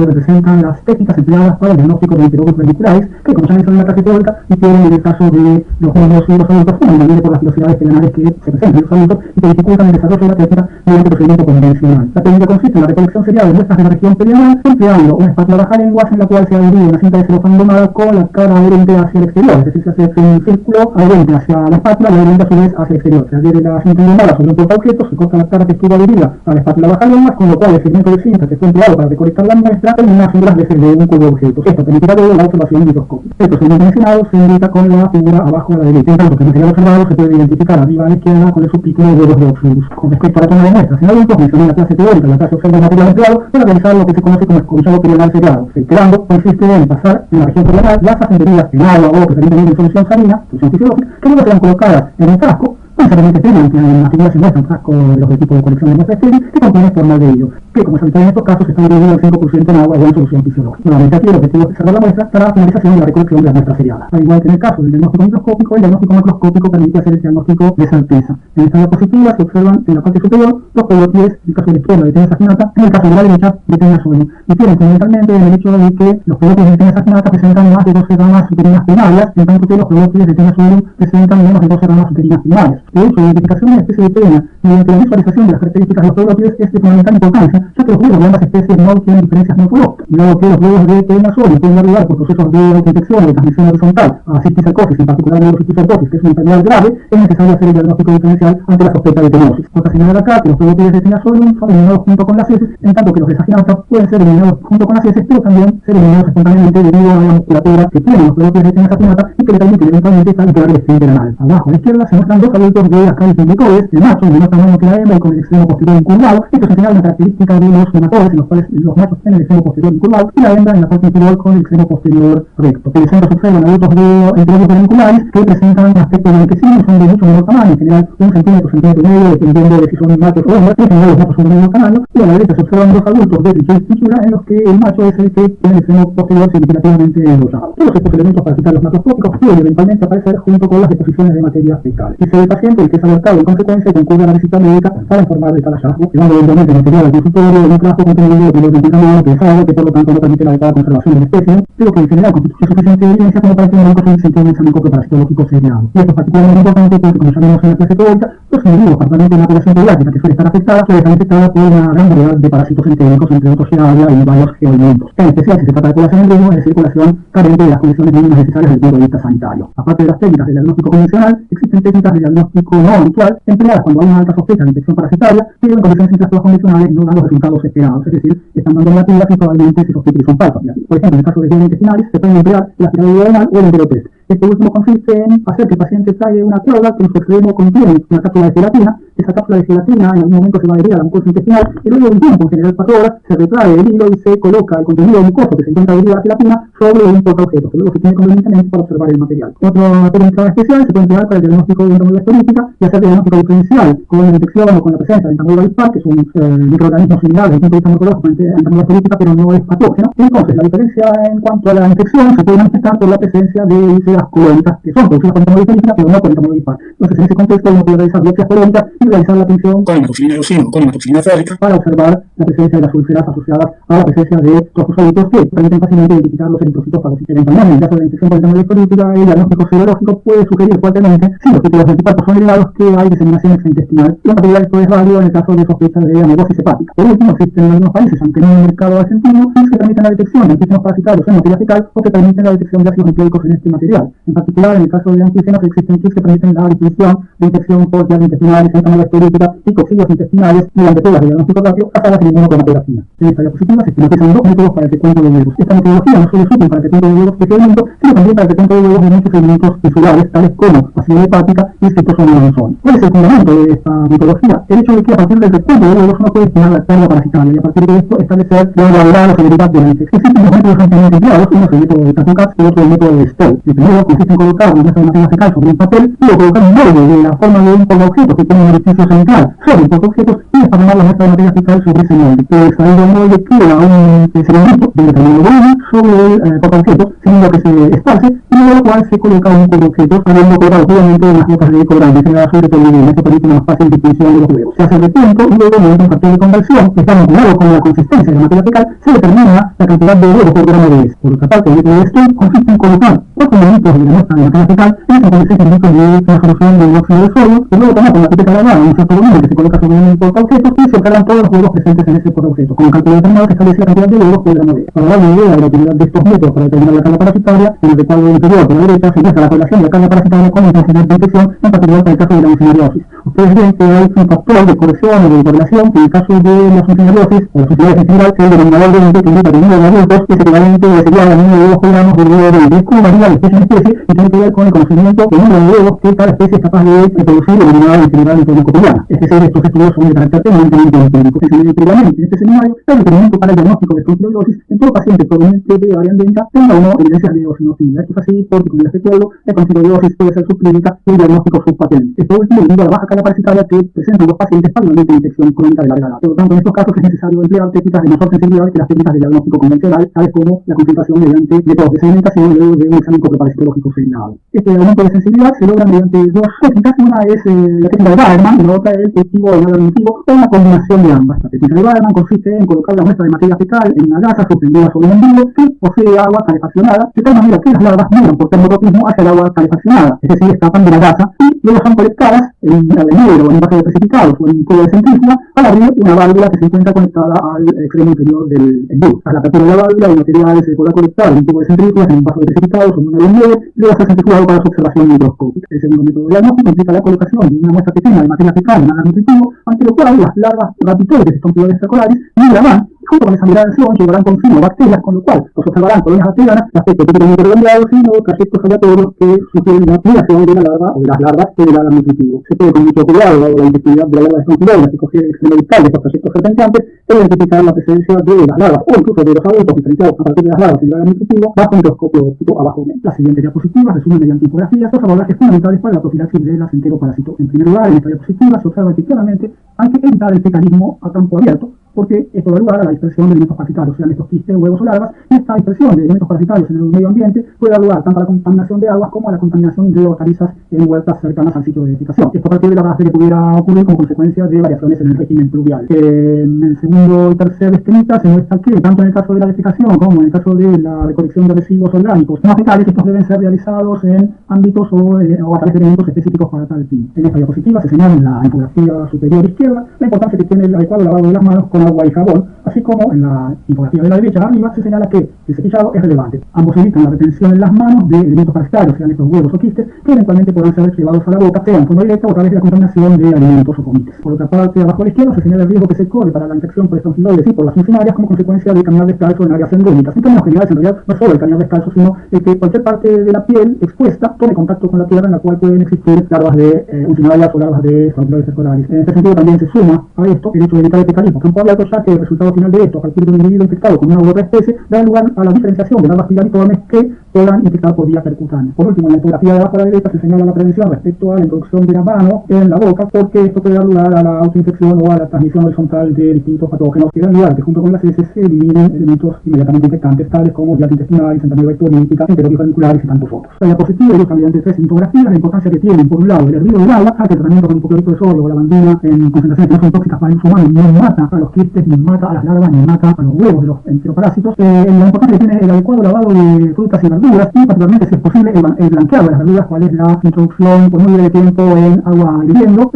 representan las técnicas empleadas para el diagnóstico de enterococos verticulares, que como ya mencioné en la clase teórica, difieren en el caso de los niños y los adultos, fundamentalmente por las velocidades plenarias que se presentan en los adultos y que dificultan el desarrollo de la técnica mediante el procedimiento convencional. La técnica consiste en la recolección serial de muestras de la región perianal, empleando una espátula bajalenguas en la cual se adhiere una cinta de celofán domada con la cara adherente hacia el exterior, es decir, se hace un círculo adherente hacia la espátula y adherente a su vez hacia el exterior. Se adhiere la cinta domada sobre un portaobjetos, se corta la cara que estuvo adherida a la espátula bajalenguas, con lo cual el segmento de cinta que fue empleado para recolectar la muestra termina siendo las veces de un cubo de objetos. Esto permitirá luego la observación microscópica. El procedimiento mencionado se indica con la figura abajo a la derecha, en tanto que el material observado se puede identificar arriba a la izquierda con el subtítulo de huevos de Oxford. Con respecto a la toma de muestras en adultos, mencioné en la clase teórica la clase observa el material empleado para realizar lo que se conoce como escobillado perianal seriado. El quedando consiste en pasar en la región perianal las ascenderías en agua o preferentemente en solución salina, solución fisiológica, que luego serán colocadas en un frasco Básicamente afirman que en la figura se muestra un frasco de los equipos de colección de muestras estériles que contiene forma de ello, que como se habitual en estos casos está dividido al 5% en agua o en solución fisiológica. Nuevamente aquí el objetivo es preservar la muestra para la finalización de la recolección de las muestras seriadas. Al igual que en el caso del diagnóstico microscópico, el diagnóstico macroscópico permite hacer el diagnóstico de certeza. En esta diapositiva se observan en la parte superior los coloquies, en el caso de la izquierda de tenis aginata, en el caso de la derecha de tenis sodium. Difieren fundamentalmente en el hecho de que los coloquies de tenis aginata presentan más de 12 ramas uterinas primarias, en tanto que los coloquies de tenis sodium presentan menos de 12 ramas uterinas primarias. De hecho, la identificación de la especie de pena mediante la visualización de las características de los coloquies es de fundamental importancia, ya que los huevos de ambas especies no tienen diferencias morfológicas. Dado que los huevos de tenis sodium pueden dar lugar por procesos de autoinfección o de transmisión horizontal a cisticercosis, en particular neurocisticercosis, que es una enfermedad grave, es necesario hacer el diagnóstico diferencial ante la sospecha de tenosis. Otra señalar acá que los coloquies de tenis sodium son eliminados junto con las heces, en tanto que los de aginata pueden ser eliminados junto con las heces, pero también ser eliminados espontáneamente debido a la musculatura que tienen los coloquies de tenis aginata y que le permiten eventualmente liberar el esfínter anal. Abajo a la izquierda se muestran dos adultos de Ascaris indicoides, el macho de menor tamaño que la hembra y con el extremo posterior incurvado. Esto es en general una característica de los nematores, en los cuales los machos tienen el extremo posterior incurvado y la hembra en la parte inferior con el extremo posterior recto. Por el centro se observan adultos de enterobios verinculares que presentan un aspecto blanquecino y son de mucho menor tamaño, en general 1 centímetro, centímetro y medio, dependiendo de si son machos o hembras. En general los machos son de menor tamaño. Y a la derecha se observan dos adultos de Trichosis fichura en los que el macho es el que tiene el extremo posterior significativamente enrollado. Todos estos elementos para citar los macroscópicos pueden eventualmente aparecer junto con las deposiciones de materia fecal. Si el paciente el que es alertado en consecuencia y concurre a la visita médica para informar de tal hallazgo, llevando eventualmente material al consultorio de un trabajo contenido de los medicamentos que es algo que por lo tanto no permite la adecuada conservación del espécimen, pero que en general constituye suficiente evidencia como para que el médico se inicie un examen coproparasitológico seriado. Y esto es particularmente importante porque, como ya vimos en la clase teórica, los individuos, particularmente en la población pediátrica que suele estar afectada por una gran variedad de parásitos entéricos, entre otros Giardia y varios geoelementos. En especial si se trata de población en riesgo, es de circulación carente de las condiciones mínimas necesarias desde el punto de vista sanitario. Aparte de las técnicas de diagnóstico convencional, existen técnicas de diagnóstico no habitual empleadas cuando hay una alta sospecha de infección parasitaria, pero en condiciones intrastivas convencionales no dan los resultados esperados, es decir, están dando negativas y probablemente se sospecha que son falsas. Por ejemplo, en el caso de heridas intestinales se pueden emplear el aspirador duodenal o el enterotest. Este último consiste en hacer que el paciente trague una cuerda que en su extremo contiene una cápsula de gelatina. Esa cápsula de gelatina en algún momento se va a adherir a la mucosa intestinal y luego de un tiempo, en general 4 horas, se retrae el hilo y se coloca el contenido mucoso que se encuentra adherido a la gelatina sobre un portaobjeto, que luego se tiene convenientemente para observar el material. Otra técnica especial se puede emplear para el diagnóstico de entamoeba estorífica y hacer diagnóstico diferencial con la infección o con la presencia de entamoeba dispar, que es un microorganismo similar desde el punto de vista morfológico a entamoeba estorífica, pero no es patógeno. Entonces, la diferencia en cuanto a la infección se puede manifestar por la presencia de úlceras colónicas que son producidas por entamoeba estorífica, pero no por entamoeba dispar. Entonces, en ese contexto uno puede realizar biopsias colónicas y realizar la atención con hematoxilina de eosino o con hematoxilina férrica para observar la presencia de las úlceras asociadas a la presencia de trofosólitos que permiten fácilmente identificar los eritrocitos fagocíticos. En el caso de la infección por entamoeba estorífica, el diagnóstico serológico puede sugerir fuertemente si los títulos de anticuerpos son elevados que hay diseminación extraintestinal, y en particular esto es válido en el caso de sospecha de amelosis hepática. Por último, existen en algunos países, aunque no en el mercado argentino, kits que permiten la detección de antígenos parasitarios en materia fecal o que permiten la detección de ácidos nucleicos en este material. En particular, en el caso de antígenos existen kits que permiten la distinción de infección por llagas intestinales, entamoeba estorífica y coccidios intestinales mediante pruebas de diagnóstico rápido basadas en inmunocromatografía. En esta diapositiva se esquematizan dos métodos para el secuento de huevos. Esta metodología no solo es útil para el secuento de huevos de sedimento, sino también para el secuento de huevos de muchos sedimentos tisulares, tales como acidez hepática y citosomia. ¿Cuál es el fundamento de esta metodología? El hecho de que a partir del secuento de huevos uno puede estimar la carga parasitaria y a partir de esto establecer la gravedad o severidad de la infección. Existen dos métodos ampliamente empleados, uno es el método de Tatum y otro el método de Stoll. El primero consiste en colocar una muestra de materia fecal sobre un papel y colocar un molde de la forma de un portaobjetos que tiene un orificio central sobre el portaobjetos y desparramar la muestra de materia fecal sobre ese molde. Extraído del molde queda un cilindrito de determinado volumen sobre el portaobjetos, cilindro que se esparce y luego lo cual se coloca un portaobjetos habiendo colocado previamente unas gotas de colorante generadas sobre poliédromo. Esto permite una más fácil distinción de los huevos. Se hace el recuento y luego mediante un factor de conversión que está vinculado con la consistencia de la materia fecal se determina la cantidad de huevos por gramo de S. Por otra parte, el método de Stoll consiste en colocar 4 mililitros de la muestra de materia fecal en 56 mililitros de una solución de óxido de sodio que luego toma con la pipeta alargada un cierto volumen que se coloca sobre un portaobjetos y se observan todos los huevos presentes en ese portaobjeto. Con un cálculo determinado se establece la cantidad de huevos por gramo de S. Para dar una idea de la utilidad de estos métodos para determinar la carga parasitaria, en el recuadro inferior de la derecha se muestra la correlación de la carga parasitaria con la intensidad de infección, en particular para el caso de la mucinariosis. Ustedes ven que hay un factor de corrección o de correlación que en el caso de la funcionaliosis o las funcionalidades en general, el denominador de 20 que indica que el número de adultos es equivalente o sería el número de huevos que damos del huevo de 20. Como varía de especie en especie y tiene que ver con el conocimiento del número de huevos que cada especie es capaz de reproducir o eliminar en general en forma cotidiana. Es decir, estos estudios son de carácter eminentemente empírico. Previamente, en este seminario, el requerimiento para el diagnóstico de espongilosis en todo paciente proveniente de área andémica tenga o no evidencias de eosinofilia. Esto es así porque, como les recuerdo, la espongilosis puede ser subclínica y el diagnóstico subpatente. Esto último debido a la baja carga parasitaria que presentan los pacientes particularmente de infección crónica de larga data. Por lo tanto, en estos casos es necesario emplear técnicas de mayor sensibilidad que las técnicas de diagnóstico convencional, tales como la concentración mediante métodos de sedimentación y luego de un examen corpoparasitológico seriado. Este aumento de sensibilidad se logra mediante dos técnicas. Una es la técnica de Baerman y la otra es el cultivo de nado admitivo, o una combinación de ambas. La técnica de Baerman consiste en colocar la muestra de materia fecal en una gasa suspendida sobre un embudo que posee agua calefaccionada, de tal manera que las larvas migran por termotropismo hacia el agua calefaccionada, es decir, escapan de la gasa y luego son colectadas en un negro o en un vaso de precipitados o en un cubo de centrífuga para abrir una válvula que se encuentra conectada al extremo inferior del embudo. Tras la apertura de la válvula, el material se podrá colectar en un cubo de centrífugas, en un vaso de precipitados o en una nieve y luego ser centrifugado para su observación microscópica. El segundo método de diagnóstico implica la colocación de una muestra pequeña de materia fecal en agar nutritivo, ante lo cual las larvas rapitoides Strongyloides cercolaris migrarán junto con esa migración llevarán consigo bacterias, con lo cual los observarán colonias bacterianas de aspecto típicamente redondeado, sino trayectos aleatorios que sugieren la migración de la larva o de las larvas del agar nutritivo. Se puede con mucho cuidado, dado la integridad de la larva de Strongyloides que coge el extremo distal de estos trayectos serpenteantes, identificar la presencia de las larvas o incluso de los adultos diferenciados a partir de las larvas del agar nutritivo bajo microscopio óptico abajo. Las siguientes diapositivas resumen mediante infografías los abordajes fundamentales para la profilaxis de las enteroparásito. En primer lugar, en esta diapositiva se observa que claramente hay que evitar el fecalismo a campo abierto, porque esto da lugar a la dispersión de elementos parasitarios, sean estos quistes, huevos o larvas, y esta dispersión de elementos parasitarios en el medio ambiente puede dar lugar tanto a la contaminación de aguas como a la contaminación de hortalizas en huertas cercanas al sitio de edificación. Esto a partir de la base que pudiera ocurrir como consecuencia de variaciones en el régimen pluvial. En el segundo y tercer esquemita se muestra que, tanto en el caso de la defecación como en el caso de la recolección de residuos orgánicos no fecales, estos deben ser realizados en ámbitos o a través de elementos específicos para tal fin. En esta diapositiva se señala en la infografía superior izquierda la importancia que tiene el adecuado lavado de las manos con agua y jabón, así como en la infografía de la derecha arriba se señala que el cepillado es relevante. Ambos evitan la retención en las manos de elementos parasitarios, sean estos huevos o quistes, que eventualmente podrán ser llevados a la boca, sea en forma directa o a través de la contaminación de alimentos o comites. Por otra parte, abajo a la izquierda se señala el riesgo que se corre para la infección por Strongyloides y por las funcionarias como consecuencia de caminar descalzo en áreas endémicas. En términos generales, en realidad, no solo el caminar descalzo, sino el que cualquier parte de la piel expuesta tome contacto con la tierra, en la cual pueden existir larvas de uncinarias o larvas de Strongyloides cercolaris. En este sentido, también se suma a esto el hecho de evitar el fecalismo campo abierto, ya que el resultado final de esto, a partir de un individuo infectado con una u otra especie, da lugar a la diferenciación de larvas filariformes que podrán infectar por vía percutánea. Por último, en la infografía de abajo a la derecha se señala la prevención respecto a la introducción de la mano en la boca, porque esto puede dar lugar a la autoinfección o a la transmisión horizontal de distintos patógenos que dan lugar que junto con las heces se eliminen elementos inmediatamente infectantes, tales como vías intestinales, enterobiolíticas, enterobiofolicular y tantos otros. La diapositiva ilustra mediante tres infografías la importancia que tienen, por un lado, el hervido del agua, ya que el tratamiento con hipoclorito de sodio o la lavandina en concentraciones que no son tóxicas para el uso humano no mata a los quistes, ni mata a las larvas, ni mata a los huevos de los enteroparásitos. La importancia que tiene el adecuado lavado de frutas y verduras y particularmente, si es posible, el blanqueado de las verduras, cuál es la introducción por muy breve tiempo en agua hirviendo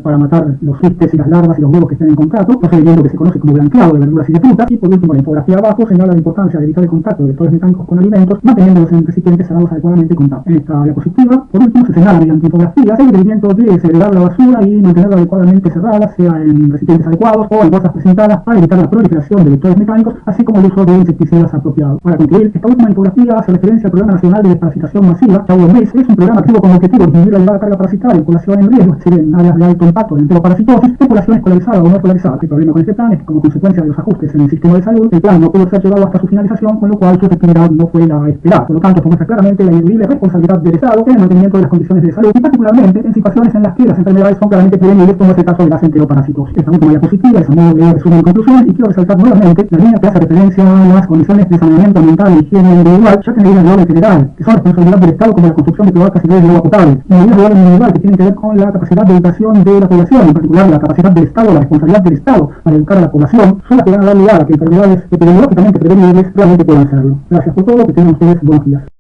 para matar los quistes y las larvas y los huevos que estén en contacto, procedimiento que se conoce como blanqueado de verduras y de frutas. Y por último, la infografía abajo señala la importancia de evitar el contacto de vectores mecánicos con alimentos, manteniéndolos en recipientes cerrados adecuadamente con tapa. En esta diapositiva, por último, se señala mediante infografías el requerimiento de segregar la basura y mantenerla adecuadamente cerrada, sea en recipientes adecuados o en bolsas presentadas, para evitar la proliferación de vectores mecánicos, así como el uso de insecticidas apropiados. Para concluir, esta última infografía hace referencia al Programa Nacional de Desparasitación Masiva, CHAUDO-MES. Es un programa activo con el objetivo de disminuir la elevada carga parasitaria en población en riesgo, es decir, en áreas de alto impacto de enteroparasitosis, en población escolarizada o no escolarizada. El problema con este plan es que, como consecuencia de los ajustes en el sistema de salud, el plan no pudo ser llevado hasta su finalización, con lo cual su efectividad no fue la esperada. Por lo tanto, muestra claramente la ineludible responsabilidad del Estado en el mantenimiento de las condiciones de salud, y particularmente en situaciones en las que las enfermedades son claramente prevenibles, como es el caso de las enteroparasitosis. Esta última diapositiva es a modo de resumen y conclusión, y quiero resaltar nuevamente la línea que hace referencia a las condiciones de saneamiento ambiental y higiene individual, ya que medidas de orden general, que son responsabilidad del Estado, como la construcción de cloacas y redes de agua potable, y medidas de orden individual que tienen que ver con la capacidad de educación de la población, en particular la capacidad del Estado, la responsabilidad del Estado para educar a la población, son las que van a dar lugar a que enfermedades epidemiológicamente prevenibles realmente puedan hacerlo. Gracias por todo, que tengan ustedes buenos días.